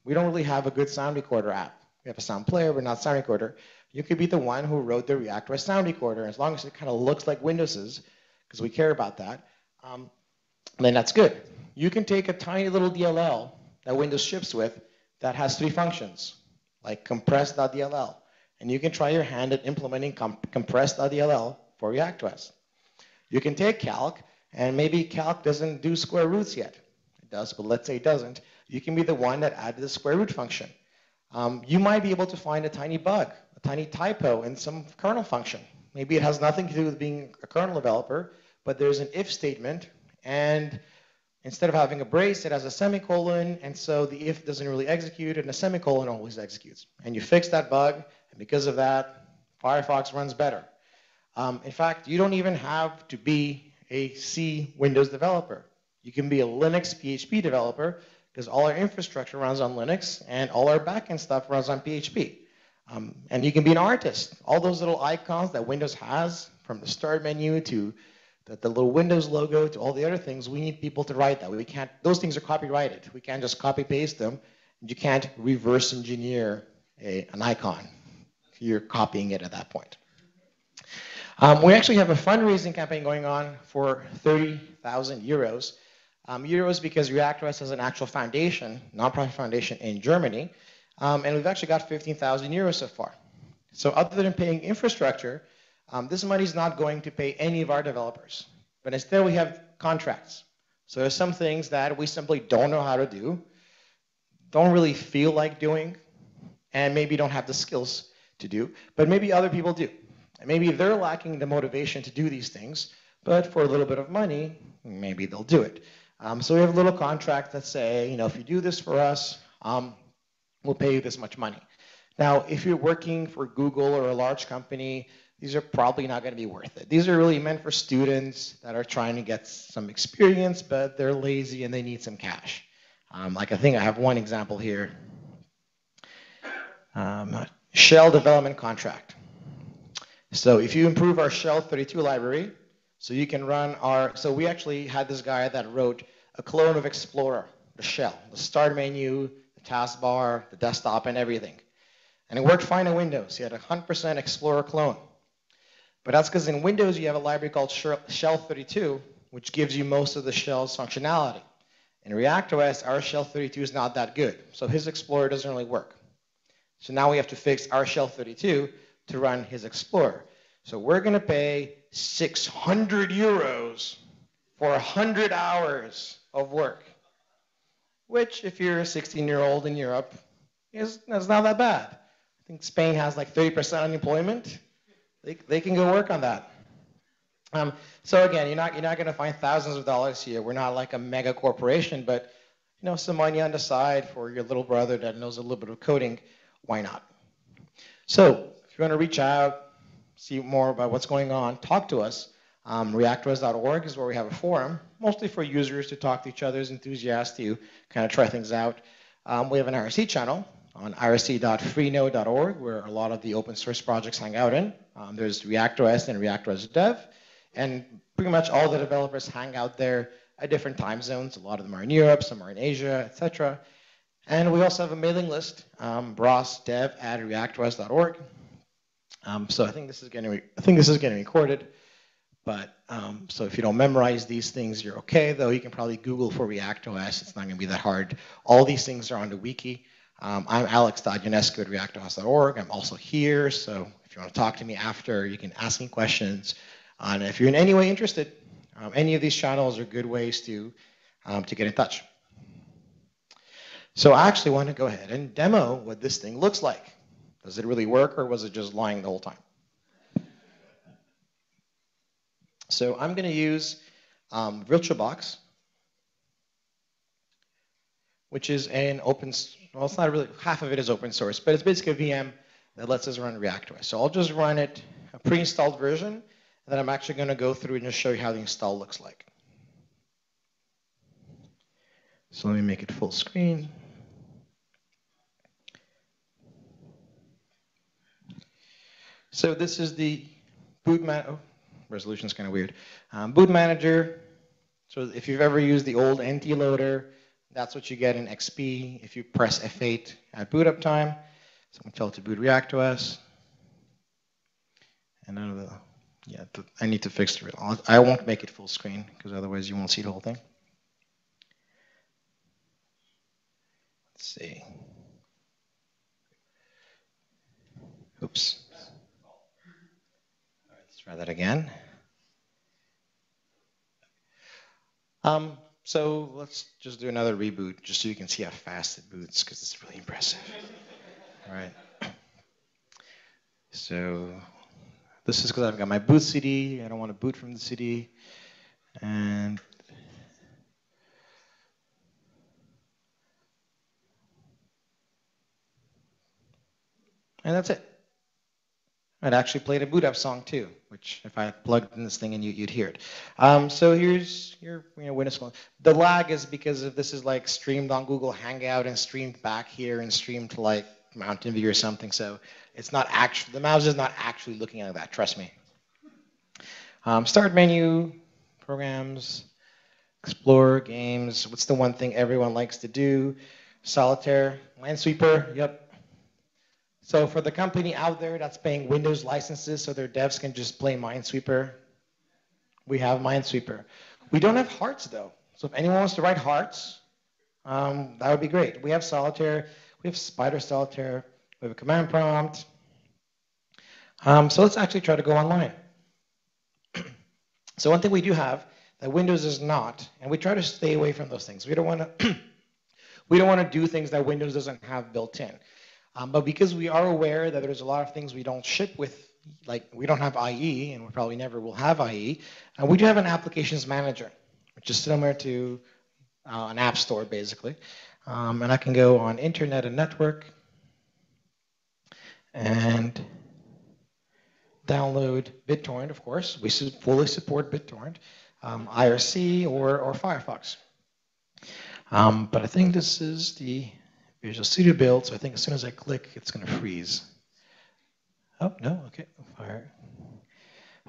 We don't really have a good sound recorder app. We have a sound player, but not sound recorder. You could be the one who wrote the ReactOS sound recorder, as long as it kind of looks like Windows's, because we care about that. Then that's good. You can take a tiny little DLL that Windows ships with that has 3 functions, like compress.dll. And you can try your hand at implementing compress.dll for ReactOS. You can take calc, and maybe calc doesn't do square roots yet. It does, but let's say it doesn't. You can be the one that added the square root function. You might be able to find a tiny bug, a tiny typo in some kernel function. Maybe it has nothing to do with being a kernel developer, but there's an if statement, and instead of having a brace, it has a semicolon, and so the if doesn't really execute, and the semicolon always executes. And you fix that bug, and because of that, Firefox runs better. In fact, you don't even have to be a C Windows developer. You can be a Linux PHP developer, because all our infrastructure runs on Linux, and all our backend stuff runs on PHP. And you can be an artist. All those little icons that Windows has, from the start menu to the little Windows logo to all the other things, we need people to write that. We can't, those things are copyrighted. We can't just copy paste them. You can't reverse engineer an icon. You're copying it at that point. We actually have a fundraising campaign going on for 30,000 euros. Euros because ReactOS has an actual foundation, nonprofit foundation in Germany, and we've actually got 15,000 euros so far. So other than paying infrastructure, this money is not going to pay any of our developers, but instead we have contracts. So there's some things that we simply don't know how to do, don't really feel like doing, and maybe don't have the skills to do, but maybe other people do. And maybe they're lacking the motivation to do these things, but for a little bit of money, maybe they'll do it. So we have a little contract that say, you know, if you do this for us, we'll pay you this much money. Now, if you're working for Google or a large company, these are probably not going to be worth it. These are really meant for students that are trying to get some experience, but they're lazy and they need some cash. Like I think I have one example here. Shell development contract. So if you improve our Shell 32 library, so you can run our, so we actually had this guy that wrote a clone of Explorer, the shell, the start menu, the taskbar, the desktop, and everything. And it worked fine in Windows. He had a 100% Explorer clone. But that's because in Windows, you have a library called Shell 32, which gives you most of the shell's functionality. In ReactOS, our Shell 32 is not that good. So his Explorer doesn't really work. So now we have to fix our Shell 32 to run his Explorer. So we're going to pay 600 euros for 100 hours of work, which if you're a 16-year-old in Europe, that's not that bad. I think Spain has like 30% unemployment. They can go work on that. So again, you're not going to find thousands of dollars here. We're not like a mega corporation, but you know, some money on the side for your little brother that knows a little bit of coding, why not? So if you want to reach out, see more about what's going on, talk to us. ReactOS.org is where we have a forum, mostly for users to talk to each other as enthusiasts to kind of try things out. We have an IRC channel on irc.freenode.org where a lot of the open source projects hang out in. There's ReactOS and ReactOS Dev, and pretty much all the developers hang out there at different time zones. A lot of them are in Europe, some are in Asia, etc. And we also have a mailing list, brosdev@reactos.org. So I think this is getting recorded, but so if you don't memorize these things, you're okay. Though you can probably Google for ReactOS. It's not going to be that hard. All these things are on the wiki. I'm alex.ionescu@reactos.org. I'm also here, so if you want to talk to me after, you can ask me questions. And if you're in any way interested, any of these channels are good ways to get in touch. So I actually want to go ahead and demo what this thing looks like. Does it really work, or was it just lying the whole time? So I'm going to use VirtualBox, which is an open, well, it's not really, half of it is open source, but it's basically a VM that lets us run ReactOS. So I'll just run it, a pre-installed version, and then I'm actually going to go through and just show you how the install looks like. So let me make it full screen. So this is the boot resolution's kind of weird. Boot manager. So if you've ever used the old NT loader, that's what you get in XP if you press F8 at boot up time. So I'm going to tell it to boot ReactOS. And I need to fix it. I won't make it full screen because otherwise you won't see the whole thing. Let's see. Oops. All right, let's try that again. So let's just do another reboot just so you can see how fast it boots because it's really impressive. All right. So this is because I've got my boot CD. I don't want to boot from the CD. And that's it. It actually played a boot up song too, which if I plugged in this thing and you'd hear it. So here's your Windows Phone. The lag is because of this is like streamed on Google Hangout and streamed back here and streamed to like Mountain View or something. So it's not actually, the mouse is not actually looking at that, trust me. Start menu, programs, explore, games. What's the one thing everyone likes to do? Solitaire, Minesweeper, yep. So for the company out there that's paying Windows licenses so their devs can just play Minesweeper, we have Minesweeper. We don't have Hearts though. So if anyone wants to write Hearts, that would be great. We have Solitaire, we have Spider Solitaire, we have a command prompt. So let's actually try to go online. So one thing we do have that Windows is not, and we try to stay away from those things. We don't want to we don't want to do things that Windows doesn't have built in. But because we are aware that there's a lot of things we don't ship with, like we don't have IE, and we probably never will have IE, we do have an applications manager, which is similar to an app store, basically. And I can go on Internet and Network and download BitTorrent, of course. We fully support BitTorrent, IRC, or Firefox. But I think this is the Visual Studio build, so I think as soon as I click, it's going to freeze. Oh, no, okay.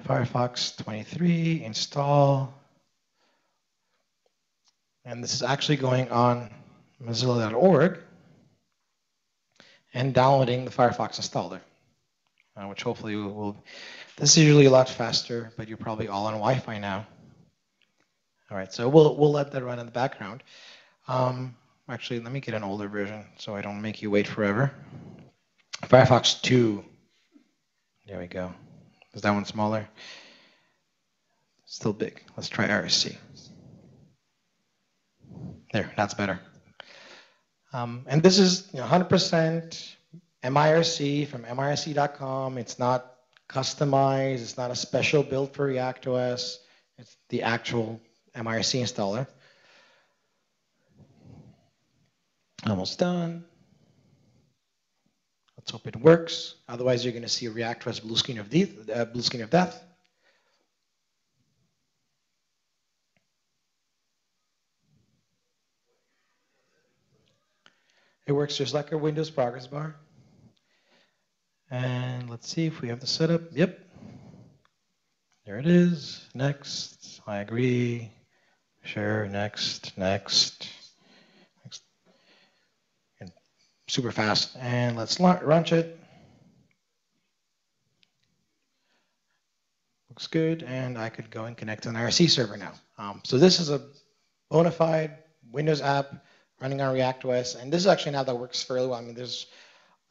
Firefox 23, install. And this is actually going on Mozilla.org and downloading the Firefox installer, which hopefully will. This is usually a lot faster, but you're probably all on Wi-Fi now. All right, so we'll let that run in the background. Actually, let me get an older version so I don't make you wait forever. Firefox 2. There we go. Is that one smaller? Still big. Let's try RSC. There, that's better. And this is 100% MIRC from MIRC.com. It's not customized. It's not a special build for ReactOS. It's the actual MIRC installer. Almost done. Let's hope it works. Otherwise, you're going to see a ReactOS blue screen of death. It works just like a Windows progress bar. And let's see if we have the setup. Yep. There it is. Next. I agree. Sure. Next. Next. And super fast. And let's launch it. Looks good. And I could go and connect to an IRC server now. So this is a bona fide Windows app running on ReactOS, and this is actually an app that works fairly well. I mean,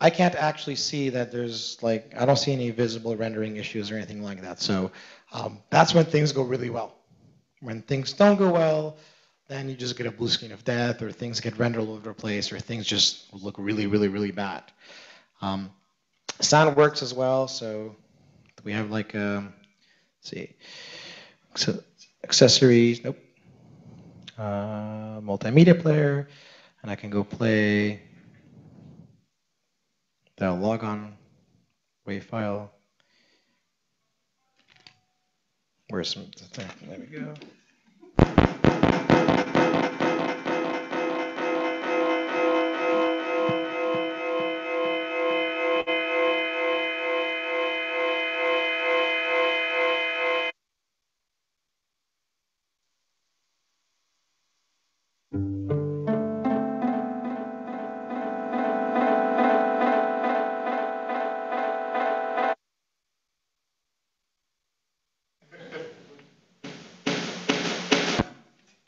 I can't actually see that I don't see any visible rendering issues or anything like that. So that's when things go really well. When things don't go well, then you just get a blue screen of death, or things get rendered all over the place, or things just look really, really, really bad. Sound works as well, so we have like, let's see, so accessories, nope. Multimedia player, and I can go play the logon WAV file. Where's some? There we go.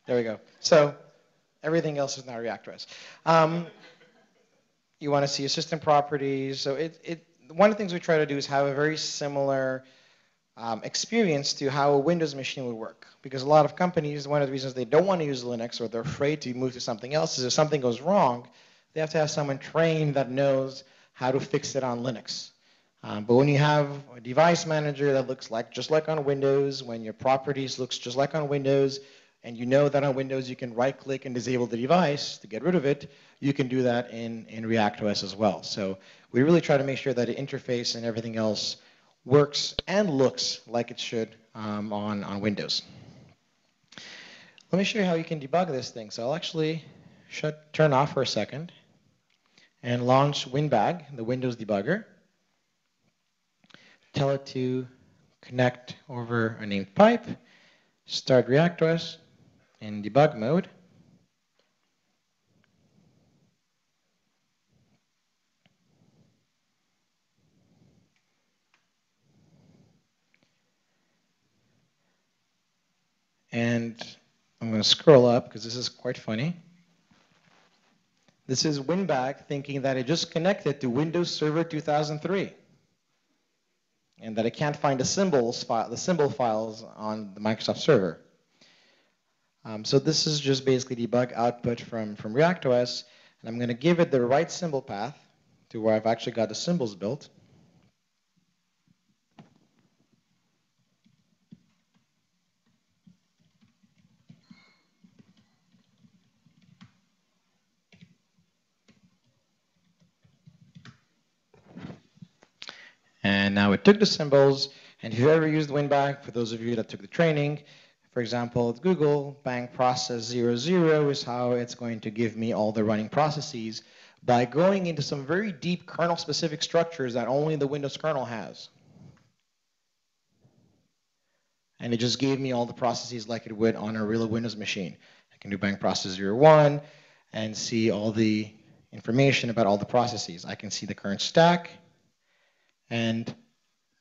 There we go. So everything else is now ReactOS. You want to see assistant properties. So one of the things we try to do is have a very similar experience to how a Windows machine would work. Because a lot of companies, one of the reasons they don't want to use Linux or they're afraid to move to something else is if something goes wrong, they have to have someone trained that knows how to fix it on Linux. But when you have a device manager that looks just like on Windows, when your properties looks just like on Windows, and you know that on Windows you can right-click and disable the device to get rid of it, you can do that in ReactOS as well. So we really try to make sure that the interface and everything else works and looks like it should on Windows. Let me show you how you can debug this thing. So I'll actually turn off for a second and launch WinBag, the Windows debugger. Tell it to connect over a named pipe, start ReactOS in debug mode. And I'm going to scroll up because this is quite funny. This is WinBag thinking that it just connected to Windows Server 2003 and that it can't find the symbol files on the Microsoft server. So this is just basically debug output from ReactOS, and I'm going to give it the right symbol path to where I've actually got the symbols built. And now it took the symbols, and if you've ever used WinBag, for those of you that took the training, for example, at Google, bang process 00 is how it's going to give me all the running processes by going into some very deep kernel-specific structures that only the Windows kernel has. And it just gave me all the processes like it would on a real Windows machine. I can do bang process 01 and see all the information about all the processes. I can see the current stack and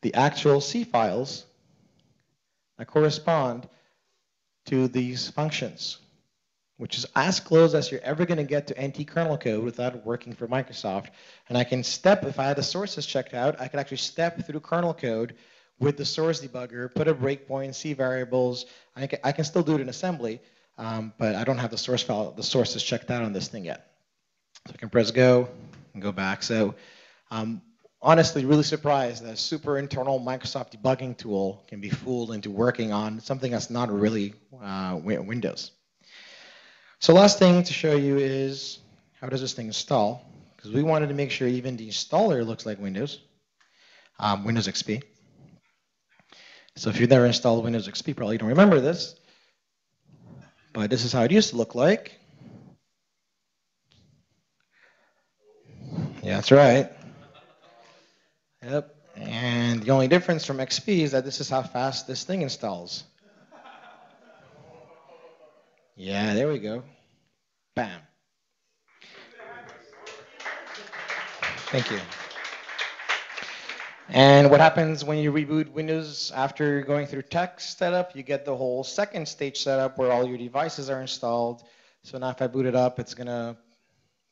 the actual C files that correspond to these functions, which is as close as you're ever going to get to NT kernel code without working for Microsoft. And I can step, if I had the sources checked out, I could actually step through kernel code with the source debugger, put a breakpoint, see variables. I can still do it in assembly, but I don't have the sources checked out on this thing yet. So I can press go and go back. So honestly, really surprised that a super internal Microsoft debugging tool can be fooled into working on something that's not really Windows. So last thing to show you is how does this thing install? Because we wanted to make sure even the installer looks like Windows, Windows XP. So if you've never installed Windows XP, probably don't remember this, but this is how it used to look like. Yeah, that's right. Yep. And the only difference from XP is that this is how fast this thing installs. Yeah, there we go. Bam. Thank you. And what happens when you reboot Windows after going through tech setup? You get the whole second stage setup where all your devices are installed. So now if I boot it up, it's going to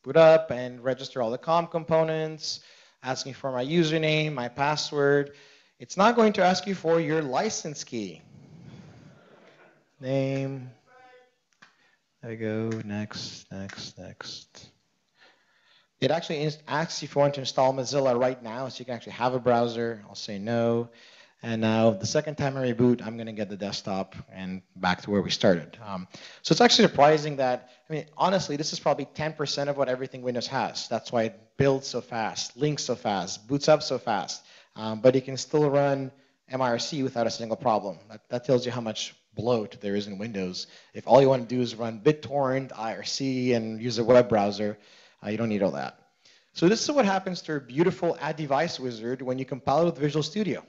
boot up and register all the COM components, asking for my username, my password. It's not going to ask you for your license key. Name. There we go. Next, next, next. It actually asks if you want to install Mozilla right now, so you can actually have a browser. I'll say no. And now the second time I reboot, I'm going to get the desktop and back to where we started. So it's actually surprising that, I mean, honestly, this is probably 10% of what everything Windows has. That's why it builds so fast, links so fast, boots up so fast. But it can still run MIRC without a single problem. That tells you how much bloat there is in Windows. If all you want to do is run BitTorrent, IRC, and use a web browser, you don't need all that. So this is what happens to a beautiful add device wizard when you compile it with Visual Studio.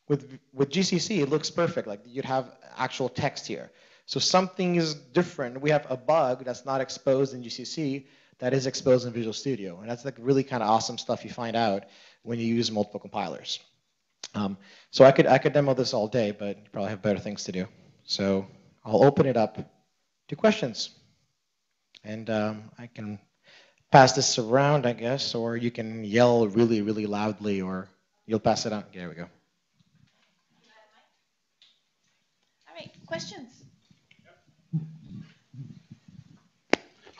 With GCC, it looks perfect. Like you'd have actual text here. So something is different. We have a bug that's not exposed in GCC that is exposed in Visual Studio. And that's like really kind of awesome stuff you find out when you use multiple compilers. So I could demo this all day, but you probably have better things to do. So I'll open it up to questions. And I can pass this around, I guess, or you can yell really, really loudly, or you'll pass it on. There we go. All right, questions?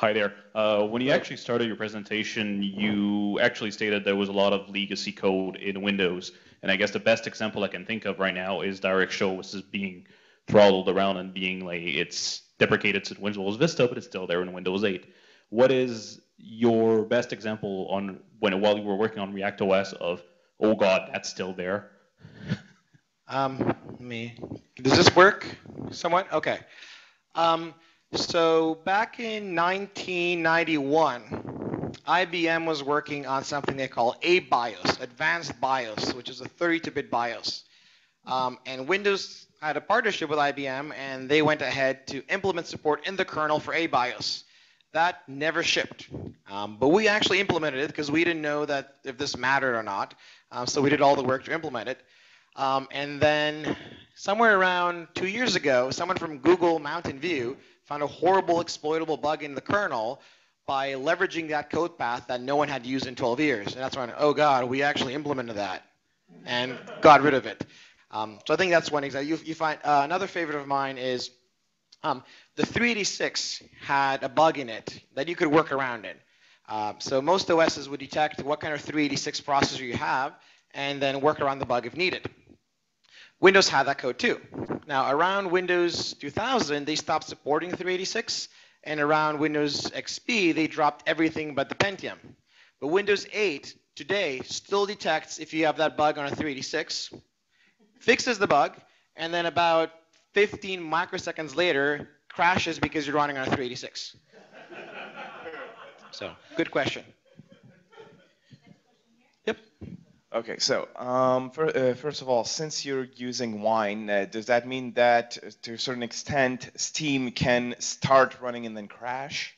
Hi there. When you actually started your presentation, you actually stated there was a lot of legacy code in Windows. And I guess the best example I can think of right now is ReactOS is being throttled around and being like, it's deprecated to Windows Vista, but it's still there in Windows 8. What is your best example on while you were working on ReactOS of, oh God, that's still there? Does this work somewhat? Okay. So back in 1991, IBM was working on something they call ABIOS, Advanced BIOS, which is a 32-bit BIOS. And Windows had a partnership with IBM, and they went ahead to implement support in the kernel for ABIOS. That never shipped. But we actually implemented it because we didn't know that if this mattered or not. So we did all the work to implement it. And then somewhere around 2 years ago, someone from Google Mountain View found a horrible exploitable bug in the kernel by leveraging that code path that no one had used in 12 years. And that's when, oh God, we actually implemented that and got rid of it. So I think that's one example. You find another favorite of mine is the 386 had a bug in it that you could work around in. So most OSs would detect what kind of 386 processor you have and then work around the bug if needed. Windows had that code too. Now around Windows 2000, they stopped supporting 386, and around Windows XP, they dropped everything but the Pentium. But Windows 8 today still detects if you have that bug on a 386, fixes the bug, and then about 15 microseconds later, crashes because you're running on a 386. So, good question. Yep. Okay, so first of all, since you're using Wine, does that mean that to a certain extent Steam can start running and then crash?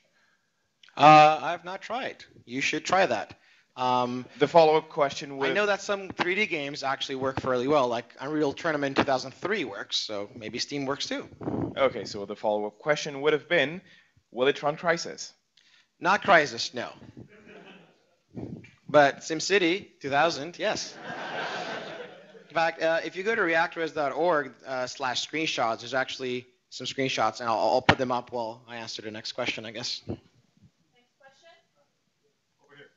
I've not tried. You should try that. The follow-up question would... I know that some 3D games actually work fairly well, like Unreal Tournament 2003 works, so maybe Steam works too. Okay, so the follow-up question would have been, will it run Crysis? Not Crysis, no. But SimCity 2000, yes. In fact, if you go to reactOS.org/screenshots, there's actually some screenshots, and I'll put them up while I answer the next question, I guess. Next question? Over here.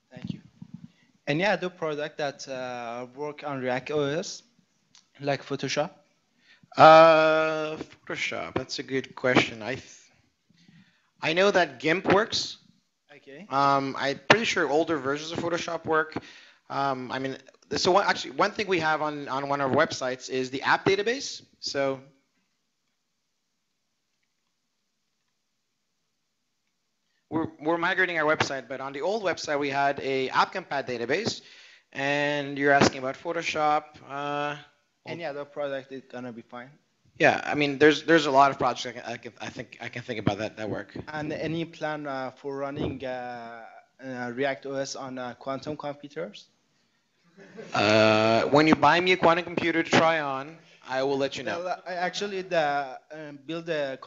Thank you. Any other product that work on ReactOS, like Photoshop? Photoshop, that's a good question. I know that GIMP works. Okay. I'm pretty sure older versions of Photoshop work. I mean, so actually, one thing we have on one of our websites is the app database. So we're migrating our website, but on the old website we had a AppCompat database, and you're asking about Photoshop. Any other product is gonna be fine. Yeah, I mean, there's a lot of projects I can think about that work. And any plan for running ReactOS on quantum computers? When you buy me a quantum computer to try on, I will let you know. Well, I actually build a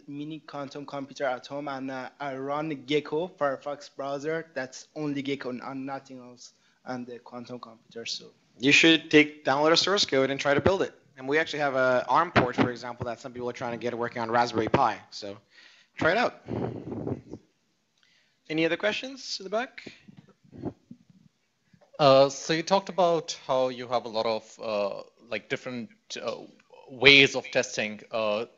mini quantum computer at home, and I run Gecko Firefox browser. That's only Gecko, and nothing else on the quantum computer. So you should download a source code and try to build it. And we actually have an ARM port, for example, that some people are trying to get working on Raspberry Pi. So try it out. Any other questions in the back? So you talked about how you have a lot of like different ways of testing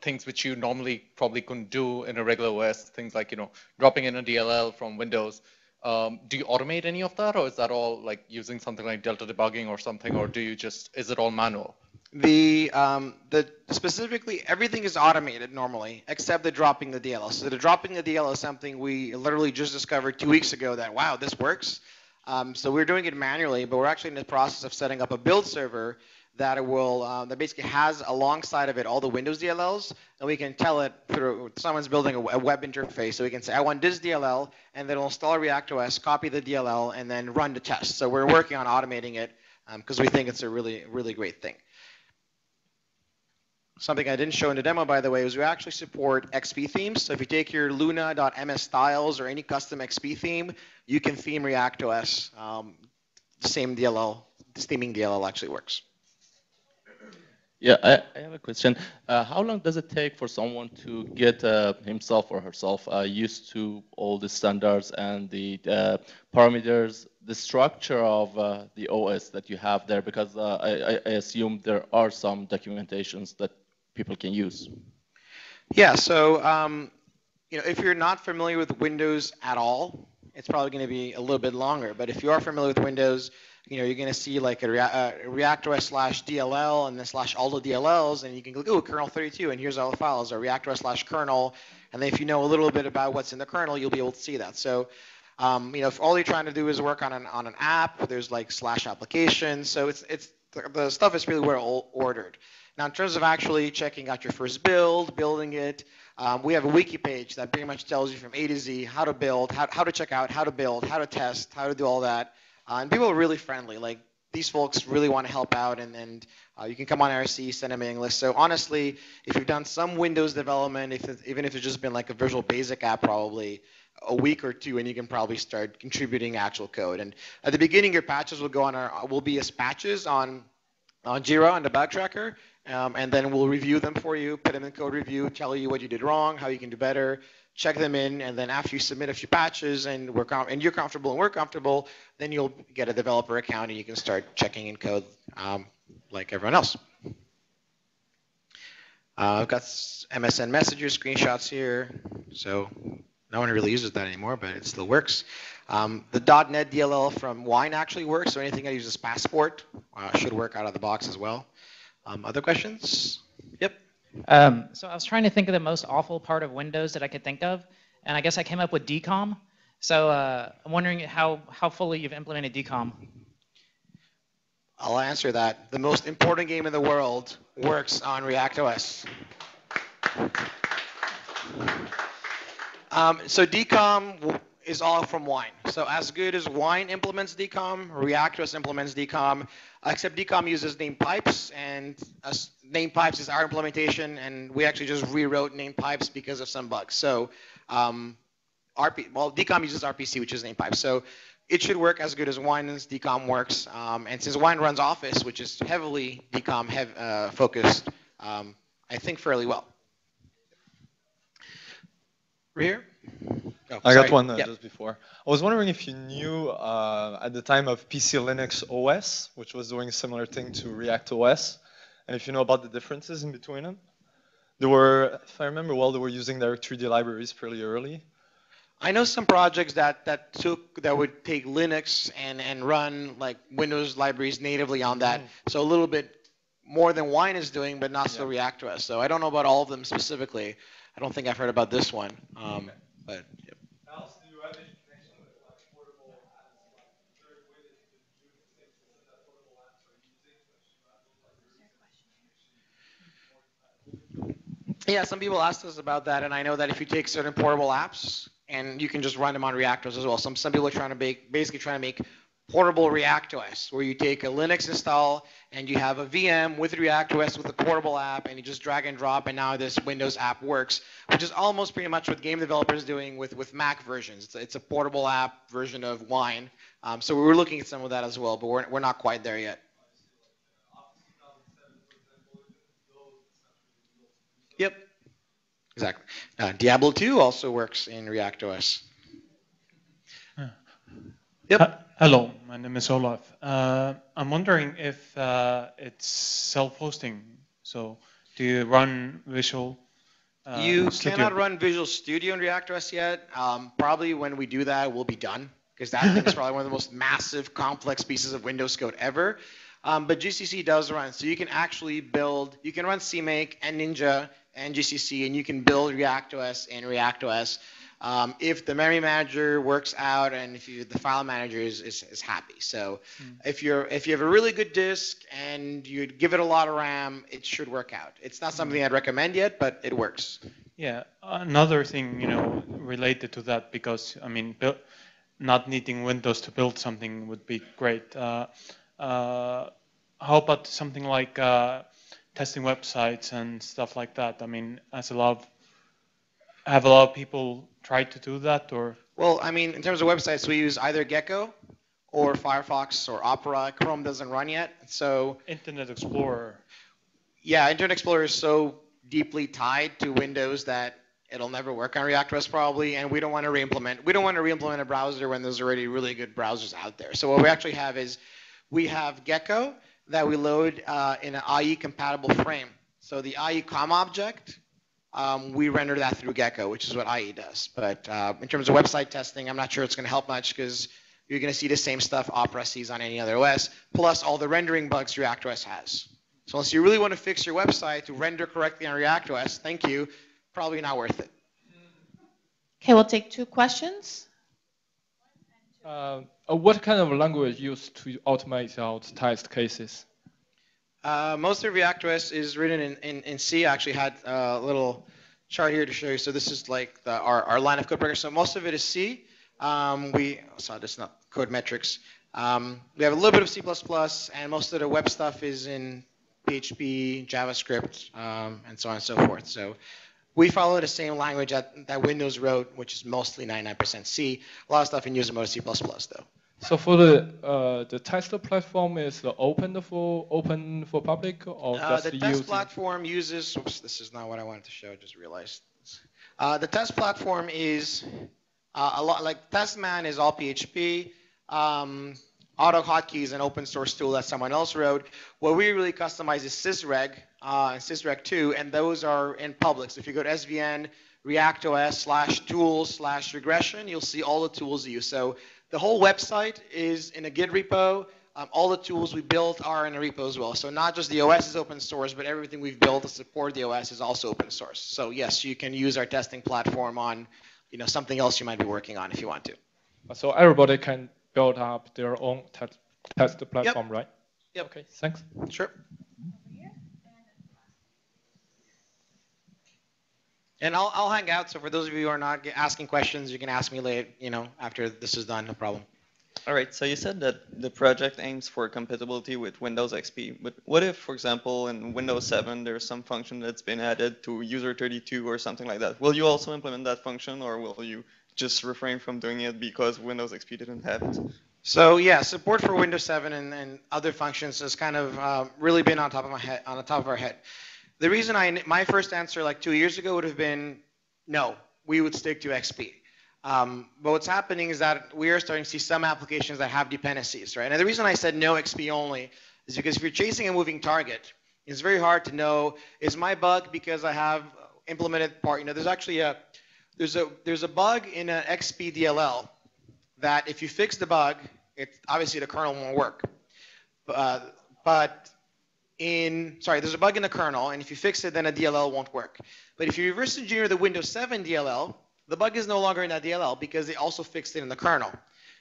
things which you normally probably couldn't do in a regular OS. Things like dropping in a DLL from Windows. Do you automate any of that, or is that all like using something like Delta debugging or something, or do you is it all manual? Specifically everything is automated normally, except the dropping the DLL. So the dropping the DLL is something we literally just discovered 2 weeks ago that wow, this works. So we're doing it manually, but we're actually in the process of setting up a build server that will that basically has alongside of it all the Windows DLLs, and we can tell it through someone's building a web interface. So we can say, I want this DLL, and then it'll install ReactOS, copy the DLL, and then run the test. So we're working on automating it because we think it's a really, really great thing. Something I didn't show in the demo, by the way, is we actually support XP themes. So if you take your luna.ms styles or any custom XP theme, you can theme ReactOS. The same DLL, the theming DLL actually works. Yeah, I have a question. How long does it take for someone to get himself or herself used to all the standards and the parameters, the structure of the OS that you have there? Because I assume there are some documentations that people can use. Yeah, so if you're not familiar with Windows at all, it's probably going to be a little bit longer. But if you are familiar with Windows, you're going to see like a ReactOS /DLL and then / all the DLLs, and you can go, ooh, kernel 32, and here's all the files, or ReactOS /kernel. And then if you know a little bit about what's in the kernel, you'll be able to see that. So, if all you're trying to do is work on an app, there's like /applications. So the stuff is really well ordered. Now, in terms of actually checking out your first build, building it, we have a wiki page that pretty much tells you from A to Z how to build, how to check out, how to build, how to test, how to do all that. And people are really friendly. Like, these folks really want to help out, and you can come on IRC, send a mailing list. So honestly, if you've done some Windows development, even if it's just been like a Visual Basic app, probably a week or two, and you can probably start contributing actual code. And at the beginning, your patches will be as patches on Jira on the bug tracker. And then we'll review them for you, put them in code review, tell you what you did wrong, how you can do better, check them in, and then after you submit a few patches and you're comfortable and we're comfortable, then you'll get a developer account and you can start checking in code like everyone else. I've got MSN Messenger screenshots here, so no one really uses that anymore, but it still works. The .NET DLL from Wine actually works, so anything that uses Passport should work out of the box as well. Other questions? Yep. So I was trying to think of the most awful part of Windows that I could think of, and I guess I came up with DCOM. So I'm wondering how fully you've implemented DCOM. I'll answer that. The most important game in the world works on ReactOS. So DCOM is all from Wine. So as good as Wine implements DCOM, ReactOS implements DCOM, except DCOM uses named pipes, and named pipes is our implementation, and we actually just rewrote named pipes because of some bugs. So DCOM uses RPC, which is named pipes. So it should work as good as Wine's DCOM works. And since Wine runs Office, which is heavily DCOM focused, I think fairly well. Right here? Oh, I sorry. got one just before. I was wondering if you knew at the time of PC Linux OS, which was doing a similar thing to ReactOS, and if you know about the differences in between them. They were, if I remember well, they were using Direct3D libraries fairly early. I know some projects that would take Linux and run like Windows libraries natively on that. So a little bit more than Wine is doing, but not so ReactOS. So I don't know about all of them specifically. I don't think I've heard about this one. But yep. Else, do you have any connection with like portable apps? Like, is there a way that you can do the same system that portable apps are using, Yeah, some people asked us about that, and I know that if you take certain portable apps and you can just run them on ReactOS as well. Some people are trying to basically trying to make portable ReactOS, where you take a Linux install and you have a VM with ReactOS with a portable app, and you just drag and drop, and now this Windows app works, which is almost pretty much what game developers are doing with Mac versions. It's a portable app version of Wine. So we were looking at some of that as well, but we're not quite there yet. Yep. Exactly. Diablo 2 also works in ReactOS. Yep. Hello, my name is Olaf. I'm wondering if it's self-hosting. So do you run Visual You Studio? cannot run Visual Studio in ReactOS yet. Probably when we do that, we'll be done, because that thing's probably one of the most massive, complex pieces of Windows code ever. But GCC does run, so you can actually build, you can run CMake and Ninja and GCC, and you can build ReactOS in ReactOS. If the memory manager works out and if the file manager is happy. So if you have a really good disk and you give it a lot of RAM, it should work out. It's not something I'd recommend yet, but it works. Yeah, another thing, related to that, because I mean, not needing Windows to build something would be great. How about something like testing websites and stuff like that? I mean, have a lot of people tried to do that, or? Well, I mean, in terms of websites, we use either Gecko or Firefox or Opera. Chrome doesn't run yet, so. Internet Explorer. yeah, Internet Explorer is so deeply tied to Windows that it'll never work on ReactOS probably, and we don't want to reimplement. We don't want to reimplement a browser when there's already really good browsers out there. So what we actually have is we have Gecko that we load in an IE compatible frame. So the IE COM object, we render that through Gecko, which is what IE does. But in terms of website testing, I'm not sure it's going to help much because you're going to see the same stuff Opera sees on any other OS, plus all the rendering bugs ReactOS has. So unless you really want to fix your website to render correctly on ReactOS, thank you, probably not worth it. Okay, we'll take 2 questions. What kind of language used to automate out test cases? Most of ReactOS is written in C. I actually had a little chart here to show you. So this is like our line of code progression. So most of it is C. Sorry, that's not code metrics. We have a little bit of C++, and most of the web stuff is in PHP, JavaScript, and so on and so forth. So we follow the same language that Windows wrote, which is mostly 99% C. A lot of stuff in user mode is C++ though. So for the test platform is open for public or just the test platform uses. Oops, this is not what I wanted to show. I just realized. The test platform is a lot like Testman is all PHP. AutoHotkey is an open source tool that someone else wrote. What we really customize is sysreg and sysreg2, and those are in public. So if you go to SVN, ReactOS/tools/regression, you'll see all the tools you use. So the whole website is in a Git repo. All the tools we built are in a repo as well. So not just the OS is open source, but everything we've built to support the OS is also open source. So yes, you can use our testing platform on something else you might be working on if you want to. So everybody can build up their own test platform, Yep. right? Yep. Okay, thanks. Sure. And I'll hang out. So for those of you who are not asking questions, you can ask me later, after this is done, no problem. All right, so you said that the project aims for compatibility with Windows XP, but what if, for example, in Windows 7, there's some function that's been added to user 32 or something like that? Will you also implement that function, or will you just refrain from doing it because Windows XP didn't have it? So yeah, support for Windows 7 and other functions has kind of really been on top of our head. The reason my first answer like 2 years ago would have been no, we would stick to XP. But what's happening is that we are starting to see some applications that have dependencies, right? And the reason I said no XP only is because if you're chasing a moving target, it's very hard to know, is my bug because I have implemented part, there's actually there's a bug in an XP DLL that if you fix the bug, obviously the kernel won't work. There's a bug in the kernel, and if you fix it, then a DLL won't work. But if you reverse engineer the Windows 7 DLL, the bug is no longer in that DLL because they also fixed it in the kernel.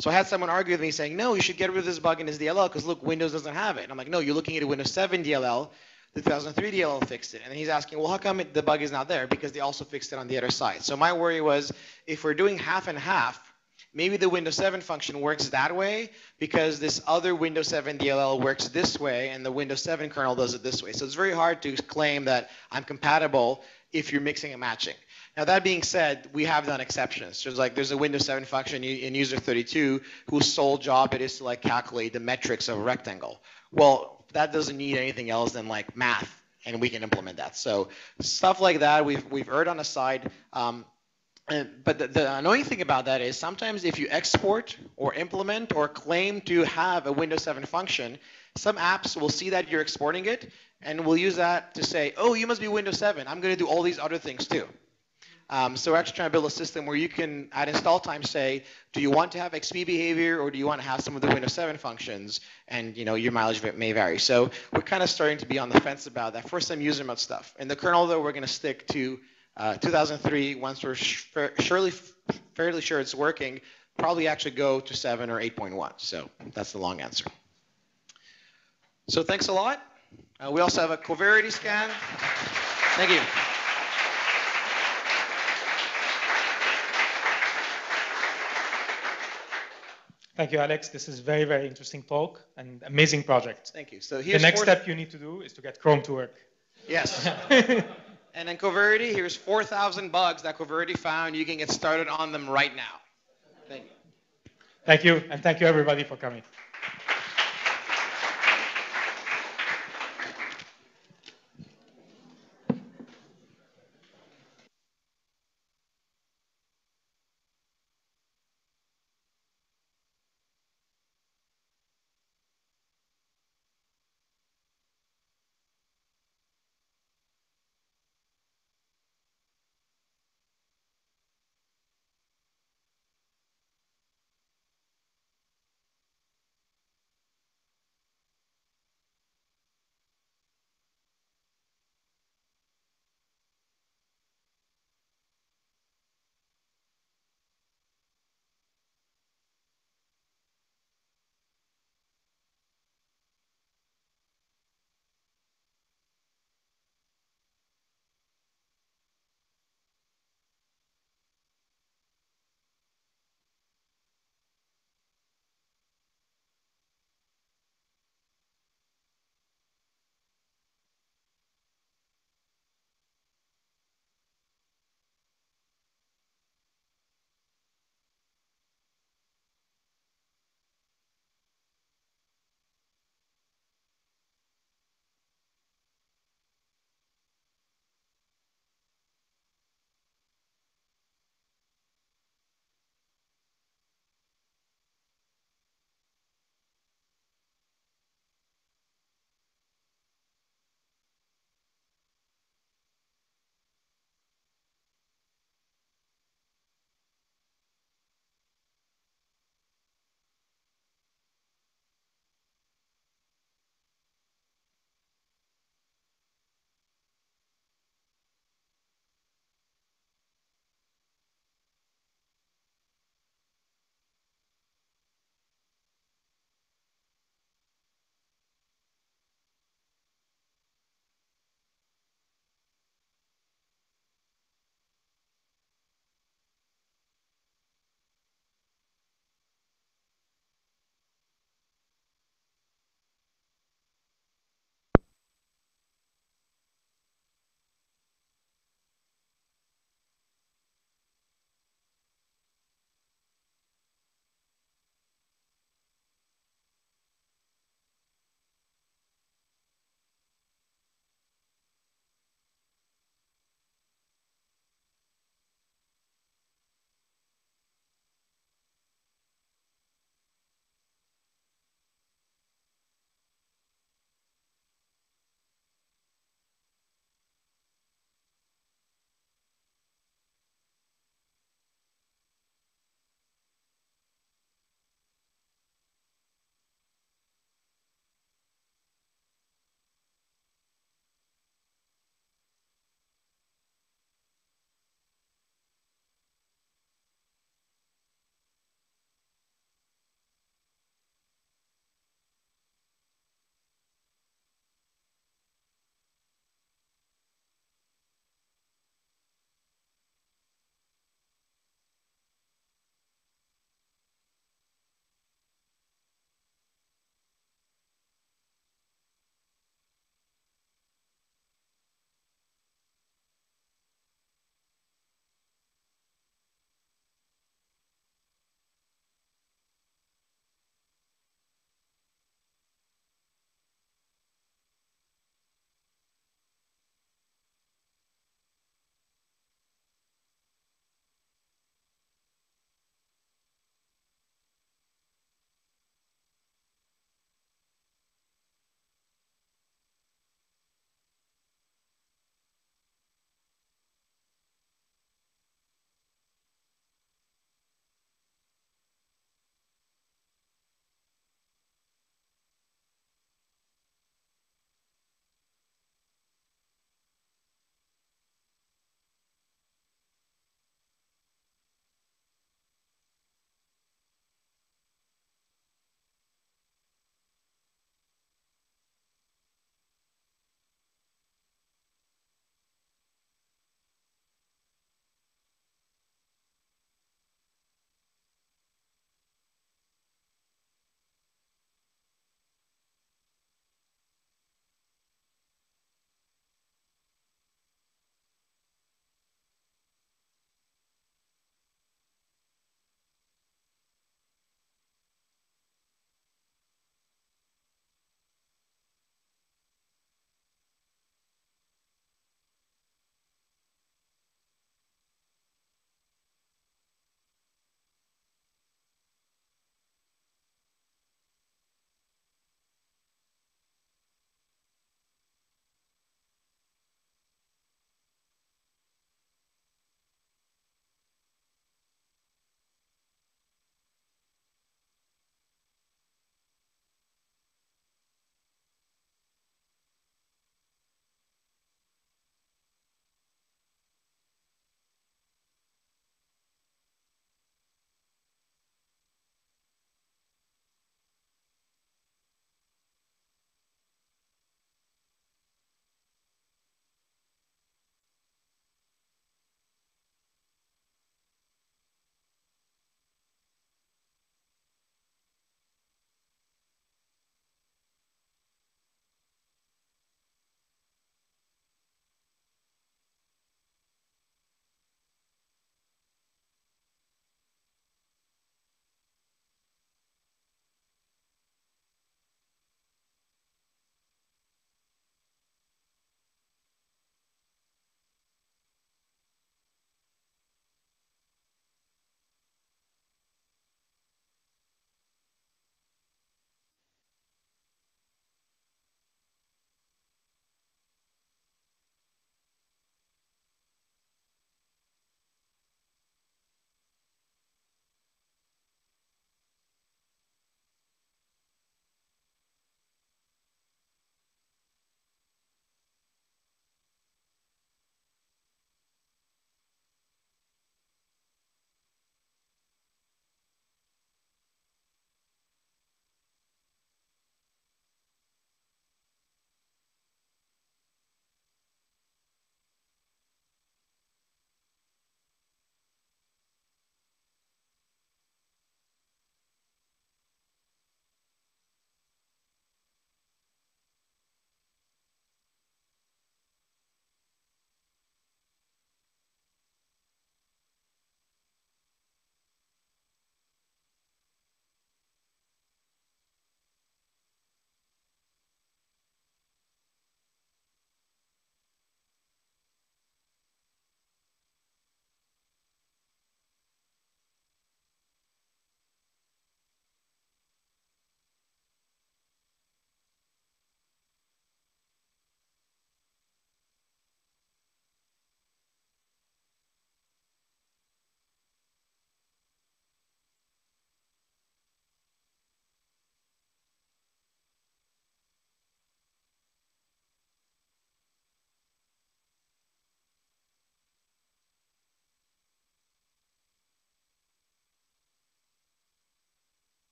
So I had someone argue with me saying, no, you should get rid of this bug in this DLL because look, Windows doesn't have it. And I'm like, no, you're looking at a Windows 7 DLL. The 2003 DLL fixed it. And then he's asking, well, how come the bug is not there? Because they also fixed it on the other side. So my worry was, if we're doing half and half, maybe the Windows 7 function works that way because this other Windows 7 DLL works this way and the Windows 7 kernel does it this way. So it's very hard to claim that I'm compatible if you're mixing and matching. Now that being said, we have done exceptions. There's a Windows 7 function in user 32 whose sole job it is to calculate the metrics of a rectangle. Well, that doesn't need anything else than math, and we can implement that. So stuff like that, we've erred on the side. But the annoying thing about that is sometimes if you export or implement or claim to have a Windows 7 function, some apps will see that you're exporting it and will use that to say, oh, you must be Windows 7. I'm going to do all these other things too. So we're actually trying to build a system where you can, at install time, say, do you want to have XP behavior or do you want to have some of the Windows 7 functions? And your mileage may vary. So we're kind of starting to be on the fence about that for some user mode stuff. In the kernel, though, we're going to stick to 2003. Once we're fairly sure it's working, probably actually go to 7 or 8.1. So that's the long answer. So thanks a lot. We also have a coverity scan. Thank you. Thank you, Alex. This is very, very interesting talk and amazing project. Thank you. So the next step you need to do is to get Chrome to work. Yes. And then Coverity, here's 4,000 bugs that Coverity found. You can get started on them right now. Thank you. Thank you, and thank you everybody for coming.